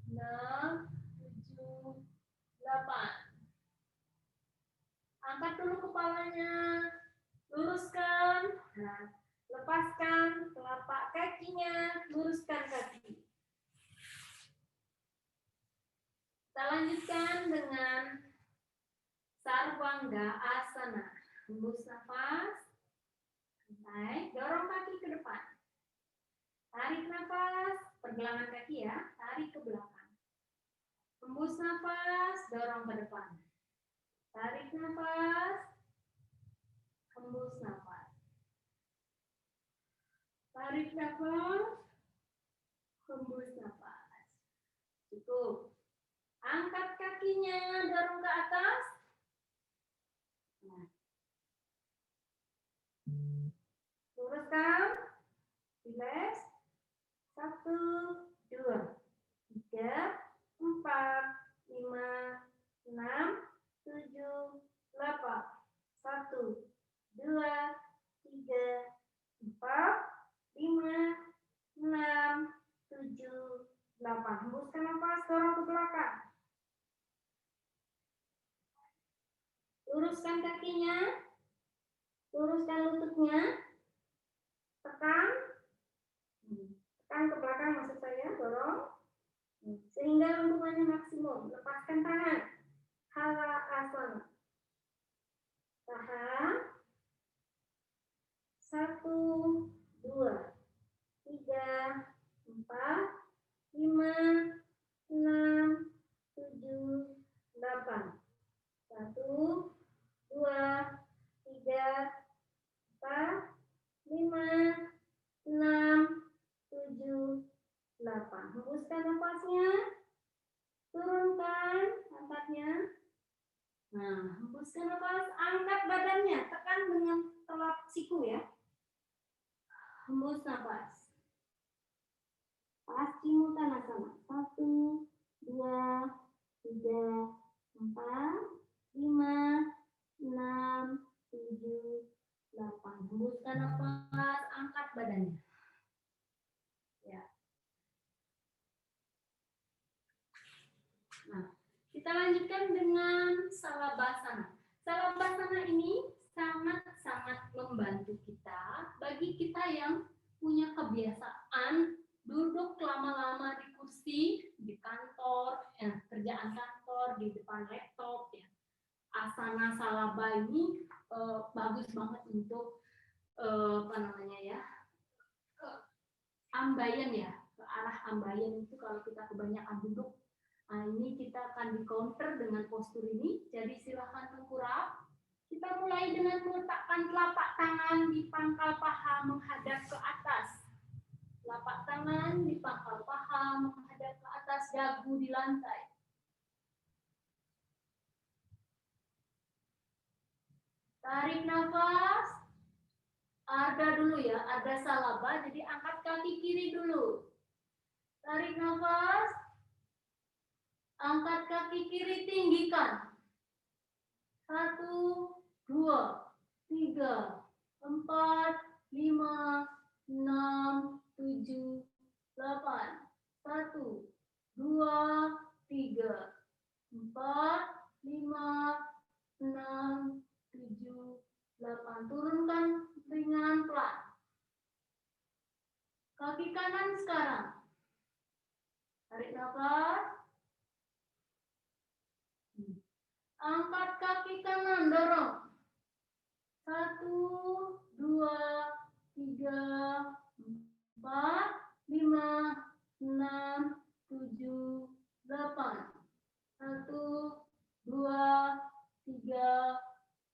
6, 7, 8. Angkat dulu kepalanya. Luruskan. Nah, lepaskan telapak kakinya. Luruskan kaki. Kita lanjutkan dengan Sarvangga Asana. Hembus nafas. Naik, dorong kaki ke depan. Tarik nafas, pergelangan kaki ya. Tarik ke belakang. Hembus nafas, dorong ke depan. Tarik nafas. Hembus nafas. Tarik nafas. Hembus nafas. Cukup. Angkat kakinya, dorong ke atas. Nah. Luruskan. Relax. 1, 2, 3, 4, 5, 6, 7, 8. 8. Hembuskan nafas, dorong ke belakang. Luruskan kakinya. Luruskan lututnya. Tekan. Tekan ke belakang maksud saya, dorong. Sehingga lengkungannya maksimum. Lepaskan tangan. Hala asana. Tahan. 1, 2, 3, 4, 5, 6, 7, 8. 1, 2, 3, 4, 5, 6, 7, 8. Hembuskan nafasnya. Turunkan angkatnya. Nah, hembuskan nafas, angkat badannya, tekan dengan telap siku ya. Hembus nafas. Paschimottanasana. 1, 2, 3, 4, 5, 6, 7, 8. Hembuskan nafas, angkat badannya. Ya. Nah, kita lanjutkan dengan Salabhasana. Salabhasana ini sangat-sangat membantu kita bagi kita yang punya kebiasaan duduk lama-lama di kursi, di kantor, kerjaan kantor, di depan laptop. Ya. Asana Salabha ini bagus banget untuk ambayan ya, ke arah ambayan itu kalau kita kebanyakan duduk. Nah, ini kita akan di counter dengan postur ini. Jadi silakan tengkurap. Kita mulai dengan meletakkan telapak tangan di pangkal paha menghadap ke atas. Telapak tangan di pangkal paha menghadap ke atas, dagu di lantai. Tarik nafas. Ada dulu ya, ada Salabha. Jadi angkat kaki kiri dulu. Tarik nafas. Angkat kaki kiri, tinggikan. 1, 2, 3, 4, 5, 6, 7, 8. 1, 2, 3, 4, 5, 6, 7, 8. Turunkan ringan pelan. Kaki kanan sekarang. Tarik nafas. Angkat kaki kanan, dorong. 1, 2, 3, 4, 5, 6, 7, 8. 1, 2, 3,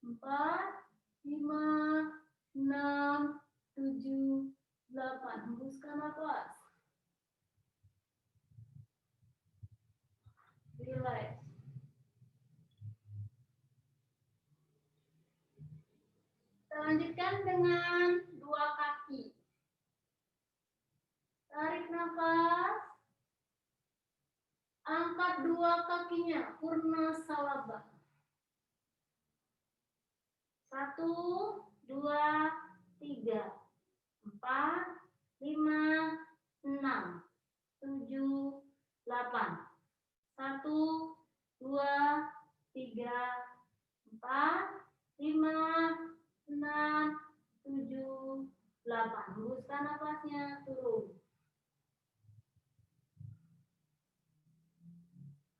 4, 5, 6, 7, 8. Hembuskan nafas. Relax. Kita lanjutkan dengan dua kaki. Tarik nafas. Angkat dua kakinya, Purna Salabha. 1, 2, 3, 4, 5, 6, 7, 8. 1, 2, 3, 4, 5, 6, 7, 8. Hembuskan nafasnya, turun.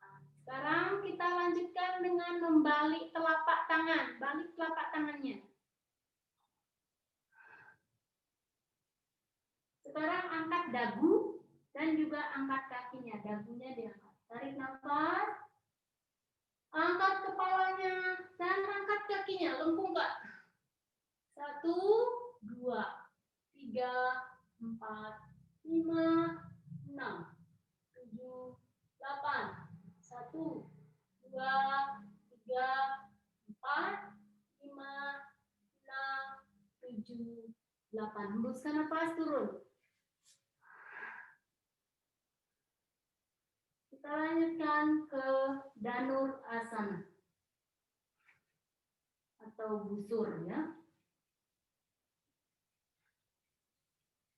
Nah, sekarang kita lanjutkan dengan membalik telapak tangan. Balik telapak tangannya. Sekarang angkat dagu dan juga angkat kakinya. Dagunya diangkat. Tarik nafas. Angkat kepalanya dan angkat kakinya. Lengkungkan. 1, 2, 3, 4, 5, 6, 7, 8. 1, 2, 3, 4, 5, 6, 7, 8. Hembuskan nafas, turun. Kita lanjutkan ke Dhanur Asana atau busur ya.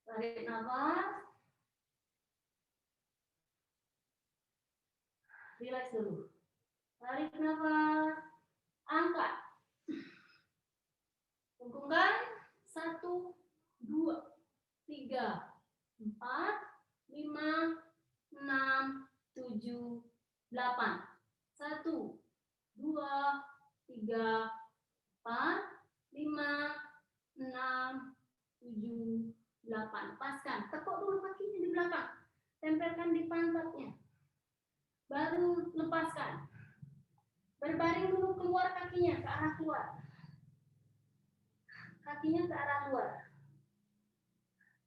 Tarik nafas. Relax dulu. Tarik nafas. Angkat. Tunggukan. 1, 2, 3, 4, 5, 6, 7, 8. 1, 2, 3, 4, 5, 6, 7, 8. Lepaskan. Tekuk dulu kakinya di belakang. Tempelkan di pantatnya. Baru lepaskan. Berbaring dulu keluar kakinya ke arah luar. Kakinya ke arah luar.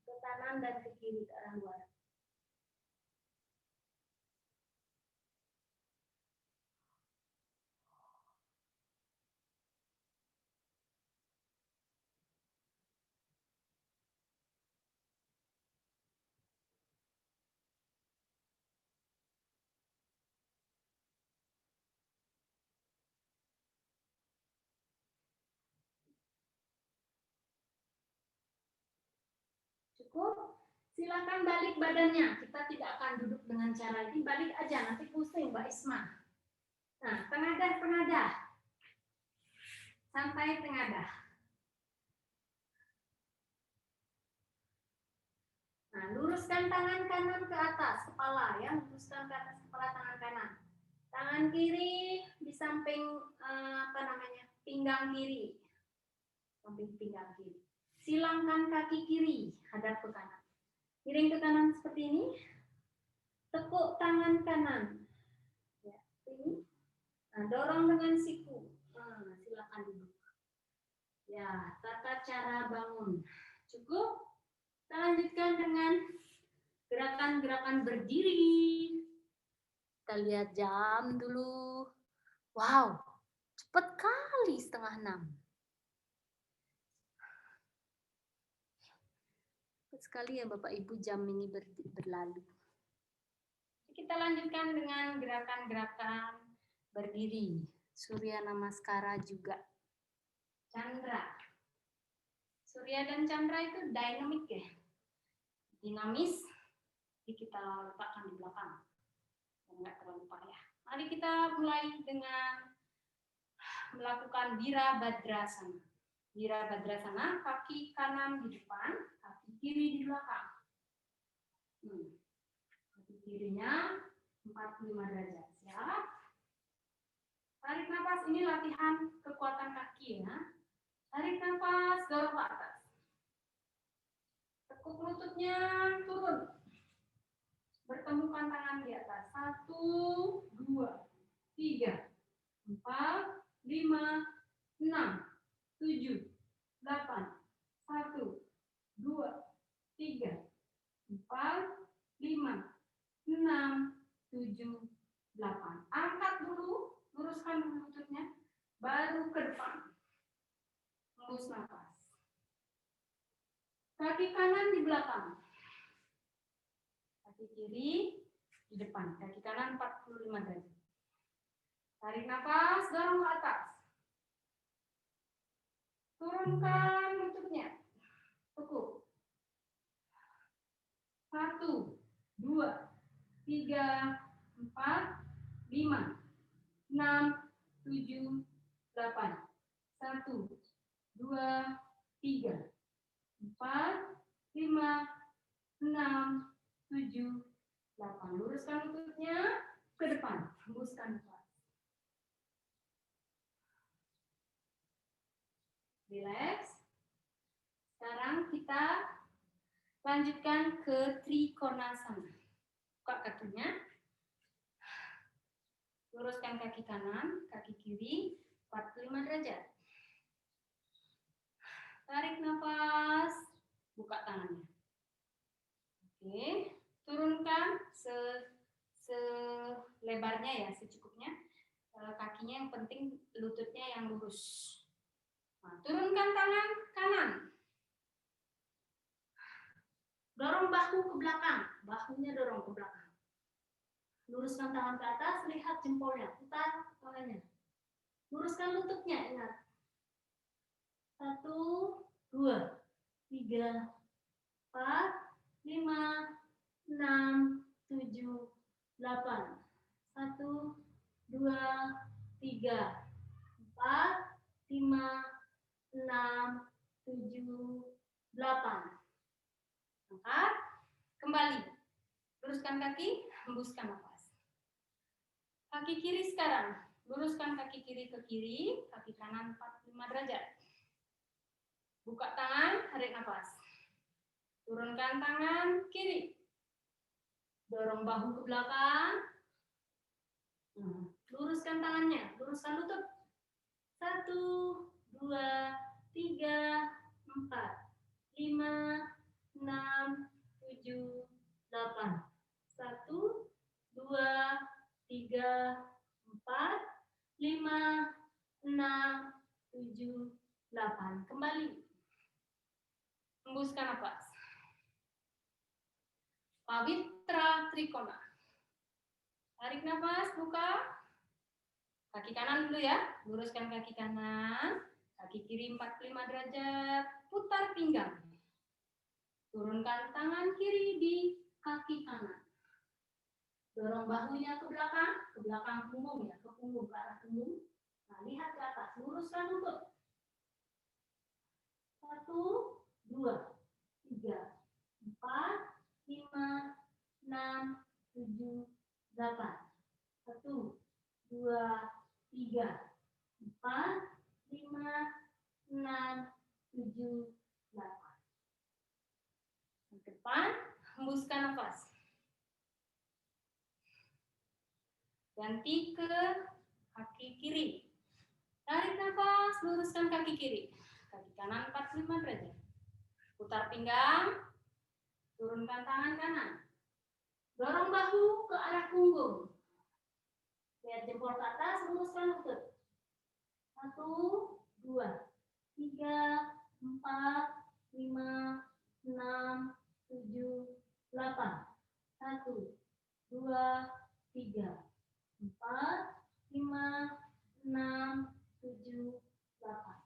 Ke kanan dan ke kiri ke arah luar. Cukup? Silakan balik badannya. Kita tidak akan duduk dengan cara ini. Balik aja, nanti pusing Mbak Isma. Nah, tengadah. Sampai tengadah. Nah, luruskan tangan kanan ke atas kepala ya. Luruskan ke atas kepala tangan kanan. Tangan kiri di samping pinggang kiri. Samping pinggang kiri. Silangkan kaki kiri hadap ke kanan. Miring ke kanan seperti ini. Tekuk tangan kanan. Ya, ini. Nah, dorong dengan siku. Nah, silakan duduk. Ya, tata cara bangun. Cukup? Kita lanjutkan dengan gerakan-gerakan berdiri. Kita lihat jam dulu. Wow, cepat kali 5:30. Cepat sekali ya Bapak Ibu jam ini berlalu. Kita lanjutkan dengan gerakan-gerakan berdiri. Surya Namaskara juga. Chandra. Surya dan Chandra itu dynamic ya. Dinamis. Jadi kita letakkan di belakang. Enggak terlalu payah. Mari kita mulai dengan melakukan Virabhadrasana. Virabhadrasana, kaki kanan di depan, kaki kiri di belakang. Kaki kirinya 45 derajat. Siap? Tarik nafas, ini latihan kekuatan kaki ya. Tarik nafas, dorong ke atas. Tekuk lututnya turun. Bertemukan tangan di atas. 1, 2, 3, 4, 5, 6, 7, 8. 1, 2, 3, 4, 5, 6, 7, 8. Angkat dulu, luruskan dulu lututnya, baru ke depan. Hembus nafas. Kaki kanan di belakang. Kaki kiri di depan. Kaki kanan 45 derajat. Tarik nafas, dorong ke atas. Turunkan lututnya. Tekuk. 1, 2, 3, 4, 5, 6, 7, 8. 1, 2, 3, 4, 5, 6, 7, 8. Luruskan lututnya ke depan. Hembuskan nafas. Relax. Sekarang kita lanjutkan ke Trikonasana. Buka kakinya. Luruskan kaki kanan, kaki kiri 45 derajat. Tarik nafas, buka tangannya. Oke, turunkan selebarnya ya, secukupnya. Kakinya yang penting lututnya yang lurus. Nah, turunkan tangan kanan. Dorong bahu ke belakang, bahunya dorong ke belakang. Luruskan tangan ke atas, lihat jempolnya, putar tangannya. Luruskan lututnya, ingat. 1, 2, 3, 4, 5, 6, 7, 8. 1, 2, 3, 4, 5, 6, 7, 8. Angkat, kembali. Luruskan kaki, hembuskan nafas. Kaki kiri sekarang. Luruskan kaki kiri ke kiri, kaki kanan 45 derajat. Buka tangan, tarik nafas. Turunkan tangan kiri. Dorong bahu ke belakang. Luruskan tangannya, luruskan lutut. 1, 2, 3, 4, 5, 6, 7, 8. 1, 2, 3, 4, 5, 6, 7, 8. Kembali. Hembuskan nafas. Pawitra Trikona. Tarik nafas, buka. Kaki kanan dulu ya. Luruskan kaki kanan. Kaki kiri 45 derajat. Putar pinggang. Turunkan tangan kiri di kaki kanan. Dorong bahunya ke belakang punggung ya, ke punggung, ke arah punggung. Nah, lihat ke atas, luruskan lutut. 1, 2, 3, 4, 5, 6, 7, 8. 1, 2, 3, 4, 5, 6, 7, 8. Ke depan, hembuskan nafas. Ganti ke kaki kiri. Tarik nafas, luruskan kaki kiri. Kaki kanan 45 derajat. Putar pinggang, turunkan tangan kanan. Dorong bahu ke arah punggung. Lihat jempol ke atas, luruskan lutut. 1, 2, 3, 4, 5, 6, 7, 8. 1, 2, 3, 4, 5, 6, 7, 8.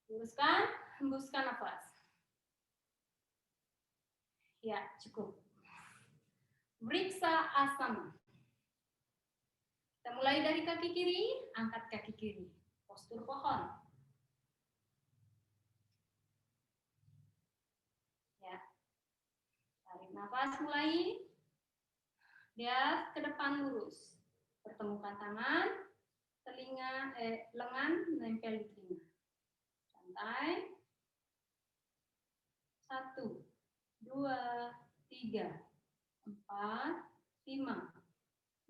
Luruskan, hembuskan nafas. Ya, cukup. Vriksa asana. Kita mulai dari kaki kiri, angkat kaki kiri. Postur pohon. Ya. Tarik nafas mulai. Lihat ke depan lurus. Pertemukan tangan, lengan menempel di telinga. Santai. 1, 2, 3, 4, 5,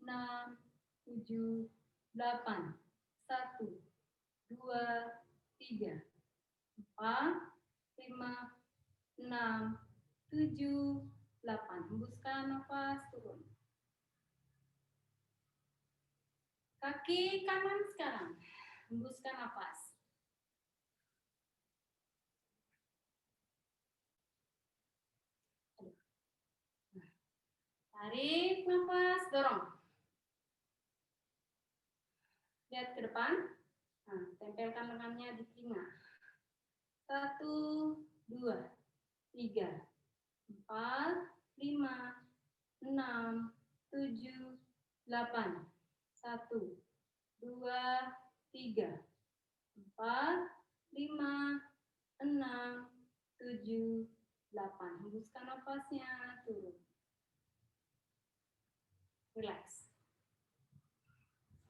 6, 7, 8. 1, 2, 3, 4, 5, 6, 7, 8. Hembuskan nafas, turun. Kaki kanan sekarang. Hembuskan nafas. Tarik nafas, dorong. Lihat ke depan. Nah, tempelkan lengannya di telinga. 1, 2, 3, 4, 5, 6, 7, 8. 1, 2, 3, 4, 5, 6, 7, 8. Hembuskan nafasnya, turun. Relax.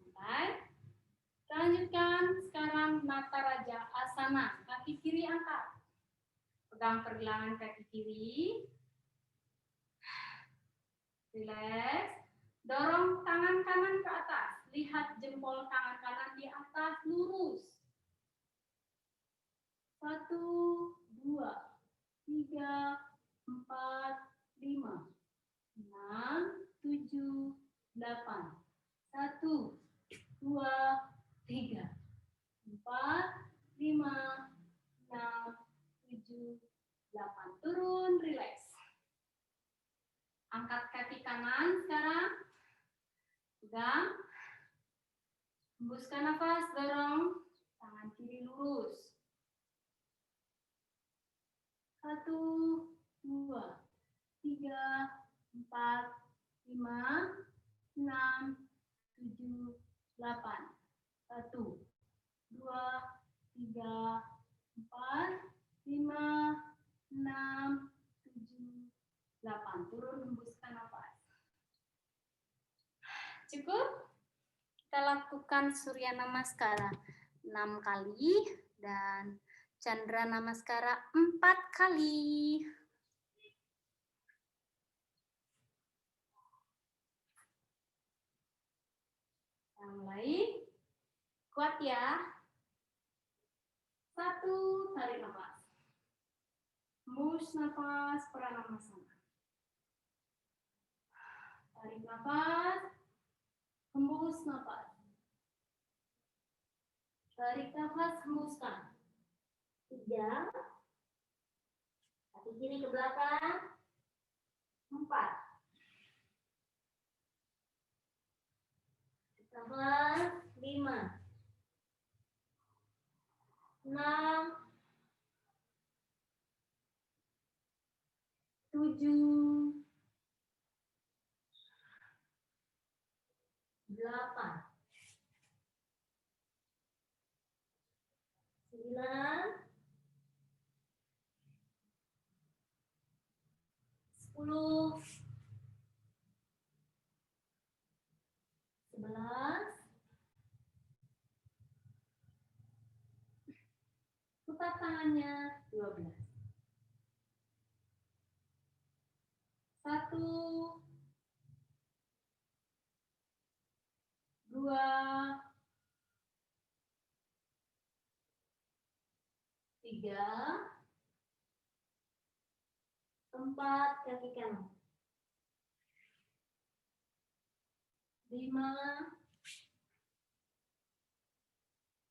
Santai. Kita lanjutkan sekarang Nataraja Asana. Kaki kiri angkat. Pegang pergelangan kaki kiri. Relax. Dorong tangan kanan ke atas. Lihat jempol tangan kanan di atas, lurus. 1, 2, 3, 4, 5, 6, 7, 8. 1, 2, 3, 4, 5, 6, 7, 8. Turun, relax. Angkat kaki kanan sekarang. Pegang. Hembuskan nafas, dorong. Tangan kiri lurus. 1, 2, 3, 4, 5, 6, 7, 8. 1, 2, 3, 4, 5, 6, 7, 8. Turun, hembuskan nafas. Cukup? Kita lakukan Surya Namaskara 6 kali dan Chandra Namaskara 4 kali. Yang lain, kuat ya. 1, tarik nafas. Hembus nafas, Pranamasana. Tarik nafas, hembus nafas. Tarik nafas, hembuskan. 3. Kaki kiri ke belakang. 4. Nafas, 5. 6. 7. 8. 9. 10. 11. Putar tangannya 12. 1, 2, 3, 4, kaki kanan. 5,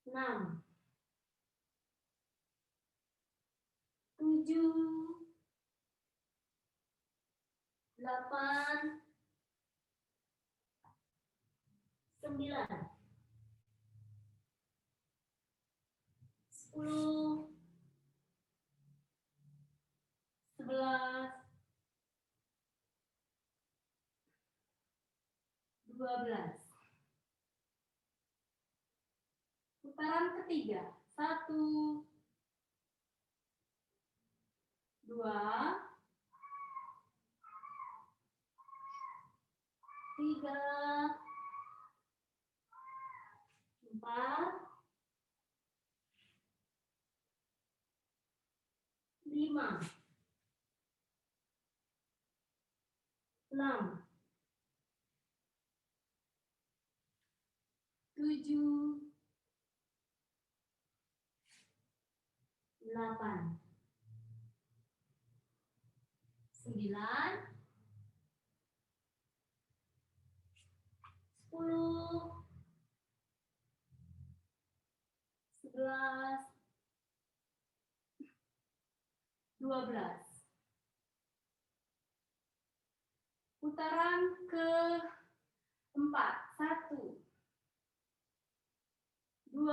6, 7, 8, 9, 10, 11, 12. Putaran ketiga. 1, 2, 3, 4, 5, 6, 7, 8, 9, 10, 11, 12. Putaran keempat. 1, 2,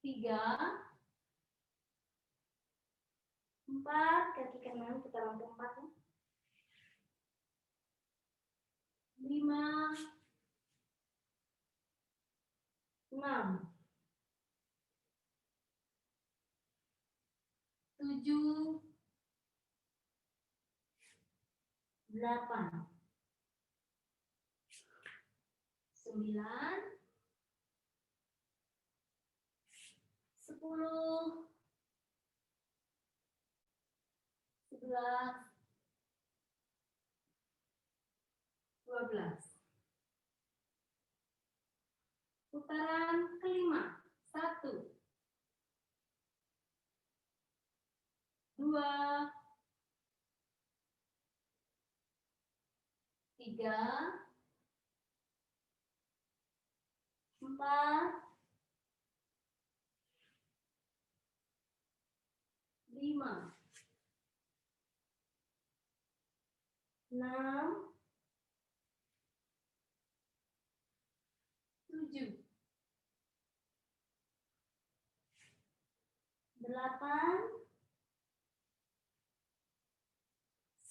3, 4, kaki kanan putaran keempat. 5, 6, 7, 8, 9, 10, 11, 12. Putaran kelima. 1, 2, 3, 4, 5, 6, 7, 8,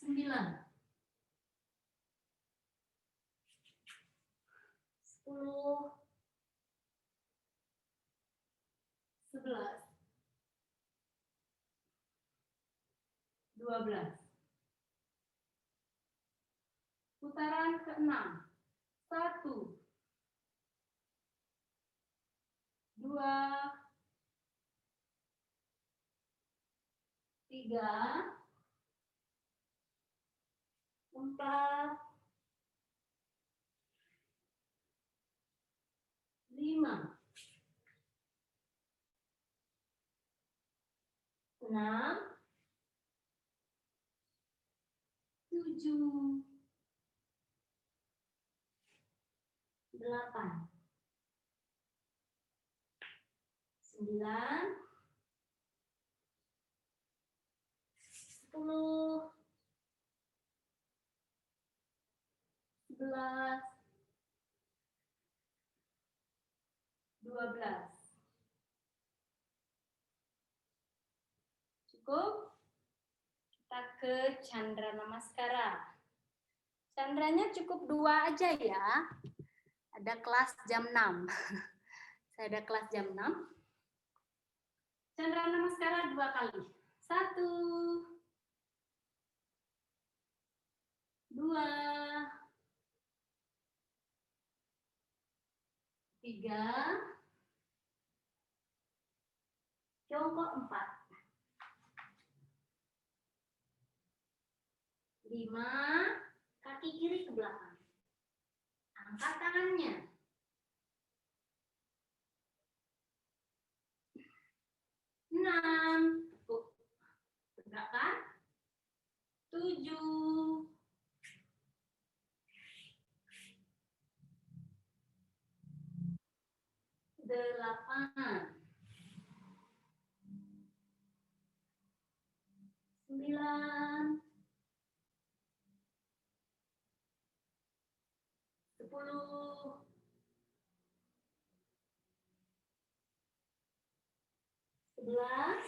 9, 12. Putaran ke-6. 1, 2, 3, 4, 5, 6, 7, 8, 9, 10, 11, 12. Cukup? Kita ke Chandra Namaskara. Chandranya cukup 2 aja ya. Ada kelas jam 6. Saya ada kelas jam 6. Chandra Namaskara 2 kali. 1, 2, 3, jongkok 4, 5, kaki kiri ke belakang. Angkat tangannya. 6, tegakkan. 7, 8, 9, 10, 11,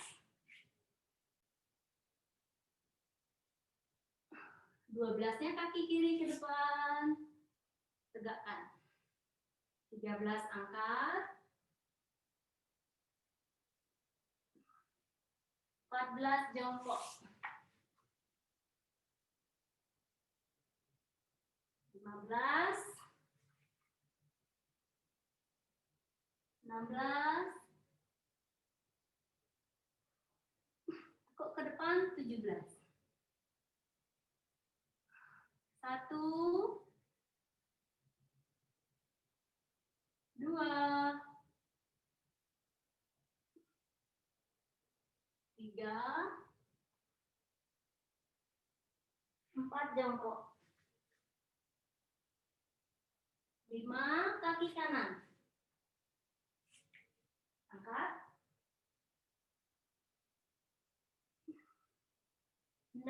12-nya kaki kiri ke depan, tegakkan. 13 angkat. 14 jongkok. 15, 16, kok ke depan 17. 1, 2, 3, 4 jongkok. 5, kaki kanan. Angkat. 6,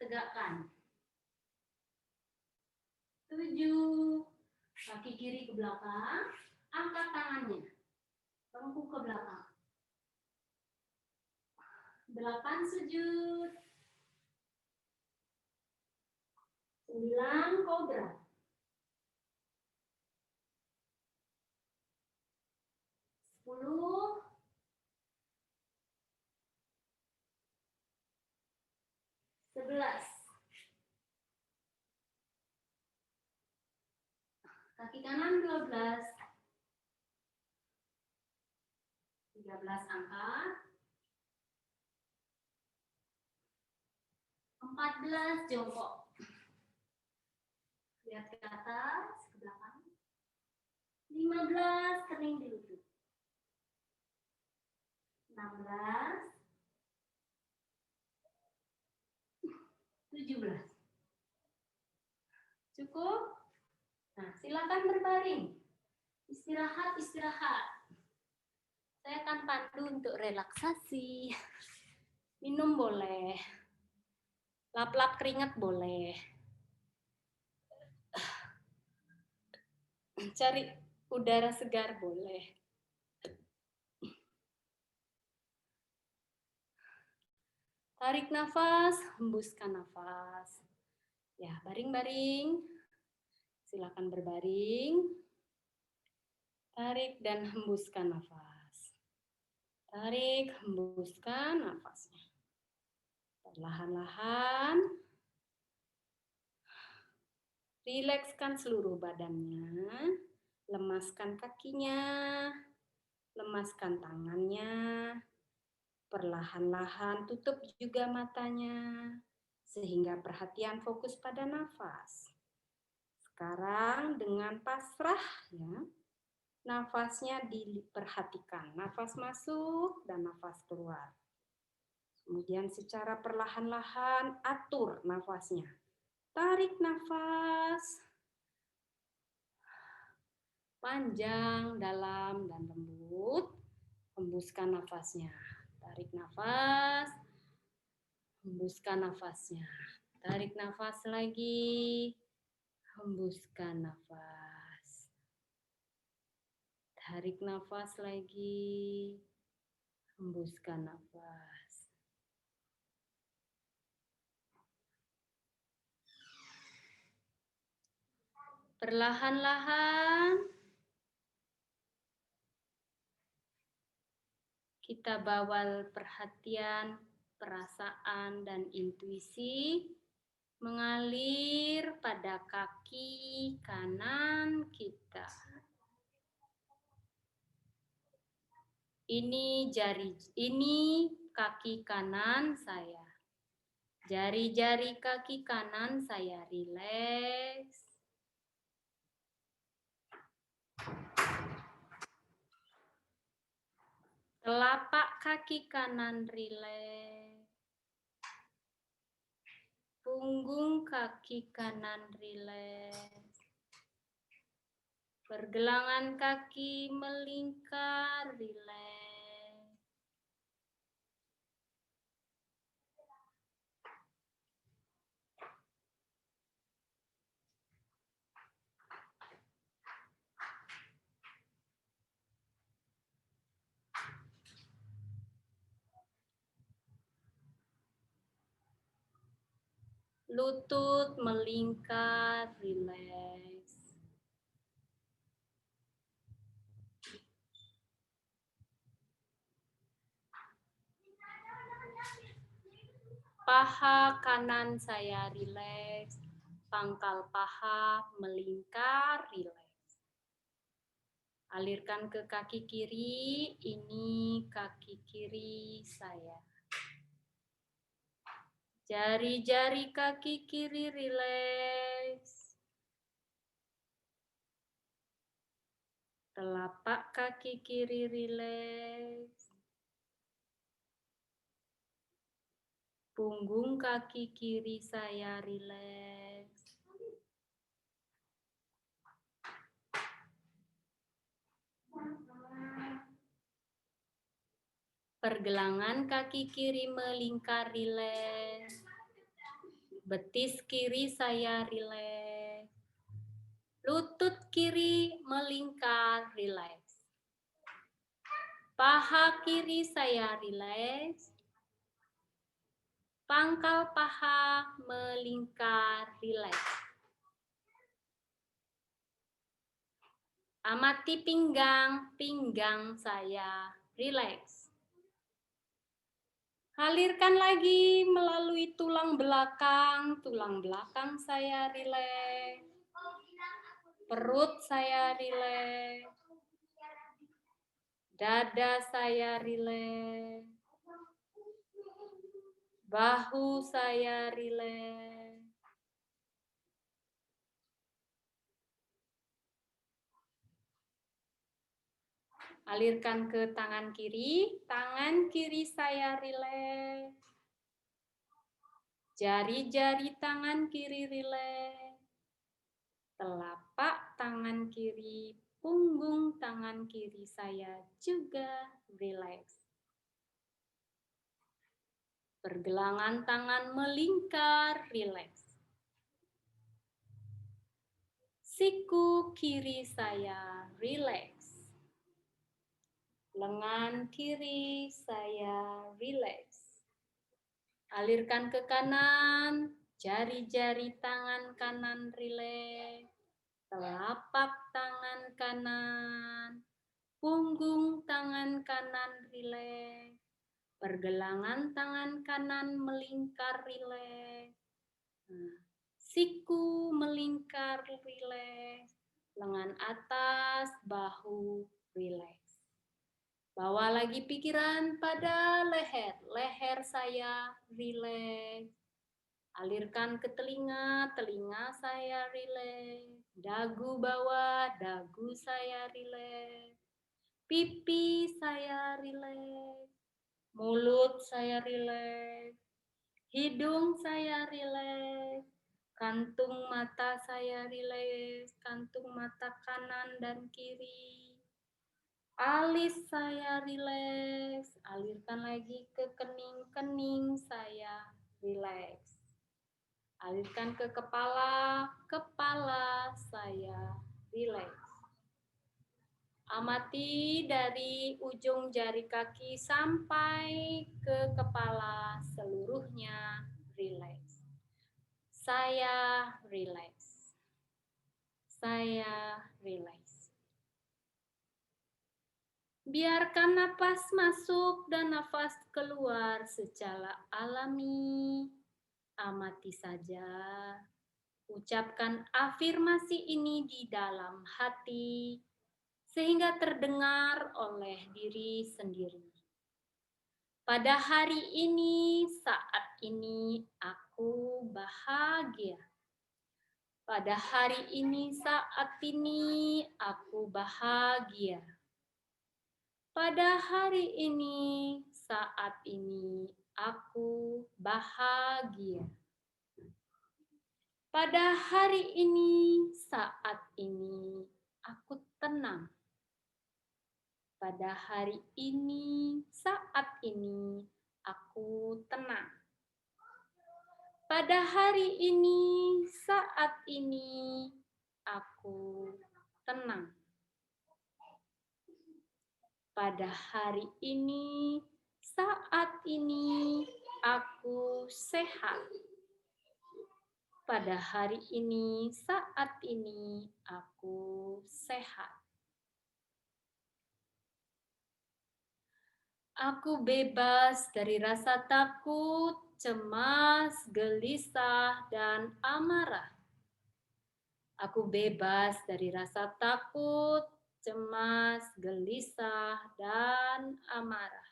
tegakkan. 7, kaki kiri ke belakang. Angkat tangannya. Tengkuk ke belakang. 8, sujud. 9, kobra. 10, 11. Kaki kanan 12. 13 angkat. 14 jongkok. Lihat ke atas, ke belakang. 15 kening di lutut. 16, 17. Cukup? Nah, silakan berbaring. Istirahat, istirahat. Saya akan pandu untuk relaksasi. Minum boleh. Lap-lap keringat boleh. Cari udara segar boleh. Tarik nafas, hembuskan nafas. Ya, baring-baring. Silakan berbaring. Tarik dan hembuskan nafas. Tarik, hembuskan nafasnya. Perlahan-lahan rilekskan seluruh badannya, lemaskan kakinya, lemaskan tangannya, perlahan-lahan tutup juga matanya, sehingga perhatian fokus pada nafas. Sekarang dengan pasrah ya, nafasnya diperhatikan, nafas masuk dan nafas keluar. Kemudian secara perlahan-lahan atur nafasnya. Tarik nafas panjang, dalam, dan lembut. Hembuskan nafasnya. Tarik nafas, hembuskan nafasnya. Tarik nafas lagi, hembuskan nafas. Tarik nafas lagi, hembuskan nafas. Perlahan-lahan kita bawa perhatian, perasaan, dan intuisi mengalir pada kaki kanan kita. Ini kaki kanan saya. Jari-jari kaki kanan saya rileks. Telapak kaki kanan rileks. Punggung kaki kanan rileks. Pergelangan kaki melingkar rileks. Lutut melingkar, rileks. Paha kanan saya rileks. Pangkal paha melingkar, rileks. Alirkan ke kaki kiri, ini kaki kiri saya. Jari-jari kaki kiri rileks. Telapak kaki kiri rileks. Punggung kaki kiri saya rileks. Pergelangan kaki kiri melingkar, rileks. Betis kiri saya rileks. Lutut kiri melingkar, rileks. Paha kiri saya rileks. Pangkal paha melingkar, rileks. Amati pinggang, pinggang saya rileks. Alirkan lagi melalui tulang belakang saya rileks. Perut saya rileks. Dada saya rileks. Bahu saya rileks. Alirkan ke tangan kiri saya rileks. Jari-jari tangan kiri rileks. Telapak tangan kiri, punggung tangan kiri saya juga rileks. Pergelangan tangan melingkar, rileks. Siku kiri saya rileks. Lengan kiri saya rileks. Alirkan ke kanan, jari-jari tangan kanan rileks. Telapak tangan kanan, punggung tangan kanan rileks. Pergelangan tangan kanan melingkar rileks. Siku melingkar rileks. Lengan atas, bahu rileks. Bawa lagi pikiran pada leher. Leher saya rileks. Alirkan ke telinga, telinga saya rileks. Dagu bawah, dagu saya rileks. Pipi saya rileks. Mulut saya rileks. Hidung saya rileks. Kantung mata saya rileks. Kantung mata kanan dan kiri. Alis saya rileks. Alirkan lagi ke kening-kening saya rileks. Alirkan ke kepala, kepala saya rileks. Amati dari ujung jari kaki sampai ke kepala, seluruhnya rileks. Saya rileks. Saya rileks. Biarkan napas masuk dan nafas keluar secara alami. Amati saja. Ucapkan afirmasi ini di dalam hati, sehingga terdengar oleh diri sendiri. Pada hari ini, saat ini, aku bahagia. Pada hari ini, saat ini, aku bahagia. Pada hari ini, saat ini, aku bahagia. Pada hari ini, saat ini, aku tenang. Pada hari ini, saat ini, aku tenang. Pada hari ini, saat ini, aku tenang. Pada hari ini, saat ini, aku sehat. Pada hari ini, saat ini, aku sehat. Aku bebas dari rasa takut, cemas, gelisah, dan amarah. Aku bebas dari rasa takut, cemas, gelisah, dan amarah.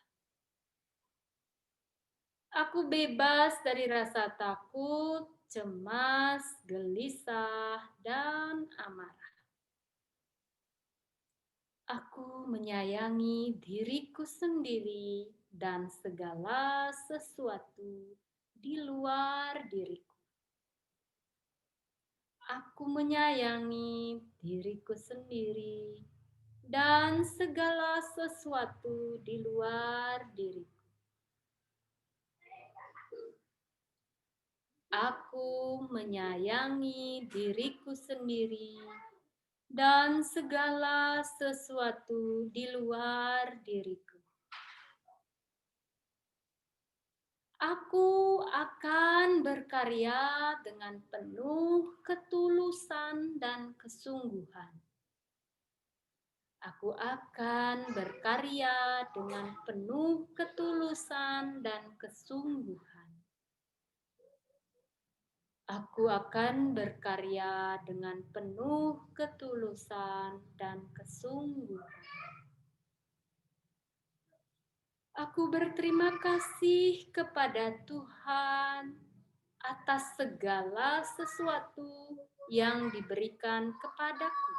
Aku bebas dari rasa takut, cemas, gelisah, dan amarah. Aku menyayangi diriku sendiri dan segala sesuatu di luar diriku. Aku menyayangi diriku sendiri dan segala sesuatu di luar diriku. Aku menyayangi diriku sendiri dan segala sesuatu di luar diriku. Aku akan berkarya dengan penuh ketulusan dan kesungguhan. Aku akan berkarya dengan penuh ketulusan dan kesungguhan. Aku akan berkarya dengan penuh ketulusan dan kesungguhan. Aku berterima kasih kepada Tuhan atas segala sesuatu yang diberikan kepadaku.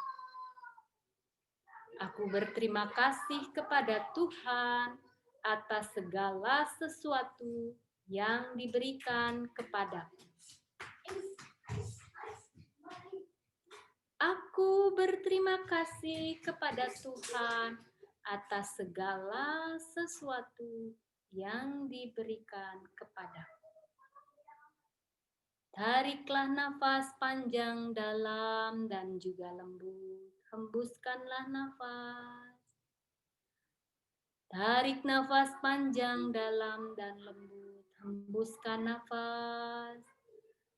Aku berterima kasih kepada Tuhan atas segala sesuatu yang diberikan kepadaku. Aku berterima kasih kepada Tuhan atas segala sesuatu yang diberikan kepadaku. Tariklah nafas panjang, dalam, dan juga lembut. Hembuskanlah nafas. Tarik nafas panjang, dalam, dan lembut. Hembuskan nafas.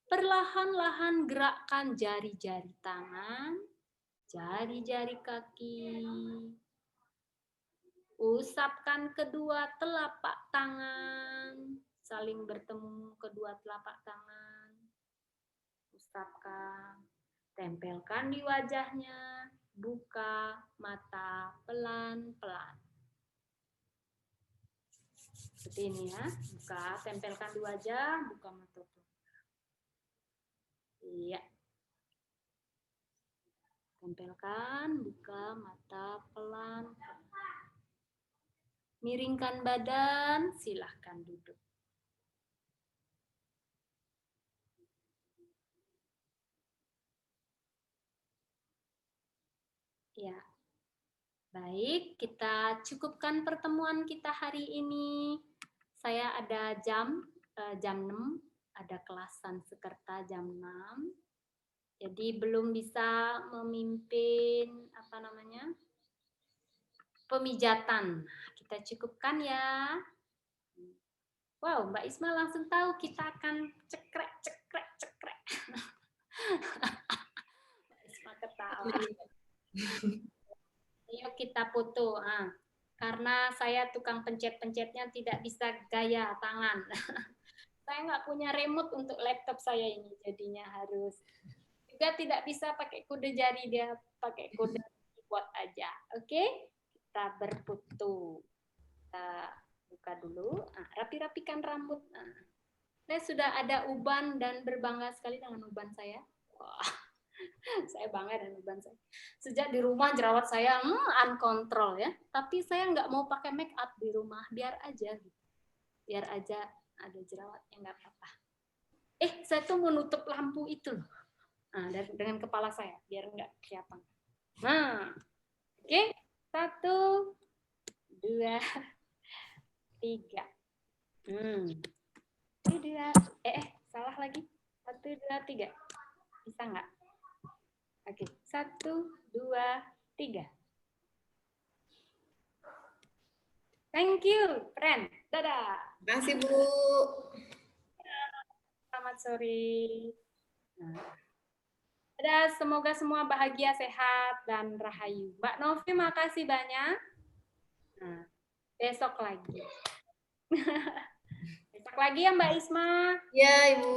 Perlahan-lahan gerakkan jari-jari tangan, jari-jari kaki. Usapkan kedua telapak tangan, saling bertemu kedua telapak tangan. Usapkan, tempelkan di wajahnya, buka mata pelan-pelan. Seperti ini ya, buka, tempelkan di wajah, buka mata pelan. Iya. Tempelkan, buka mata pelan-pelan. Miringkan badan, silahkan duduk. Ya, baik, kita cukupkan pertemuan kita hari ini. Saya ada jam 6, ada kelas Sanskerta jam 6. Jadi belum bisa memimpin pemijatan. Kita cukupkan ya. Wow, Mbak Isma langsung tahu kita akan cekrek. Mbak Isma ketawa. Ayo kita foto. Karena saya tukang pencet-pencetnya tidak bisa gaya tangan. Saya nggak punya remote untuk laptop saya ini, jadinya harus. Juga tidak bisa pakai kode jari, dia pakai kode keyboard aja. Oke? Kita berfoto. Kita buka dulu. Rapi-rapikan rambut. Saya sudah ada uban dan berbangga sekali dengan uban saya. Wah, saya bangga dengan uban saya. Sejak di rumah jerawat saya uncontrol ya. Tapi saya nggak mau pakai make up di rumah. Biar aja gitu. Biar aja ada jerawatnya, nggak apa-apa. Saya tuh menutup lampu itu loh. Dengan kepala saya biar nggak kelihatan. Nah, oke. 1, 2, 3. 2. Salah lagi. 1, 2, 3. Bisa nggak? Oke. 1, 2, 3. Thank you, friend. Dadah. Terima kasih, Bu. Selamat sore. Dadah, semoga semua bahagia, sehat, dan rahayu. Mbak Novi, makasih banyak. Besok lagi. Besok lagi ya Mbak Isma. Ya, Ibu.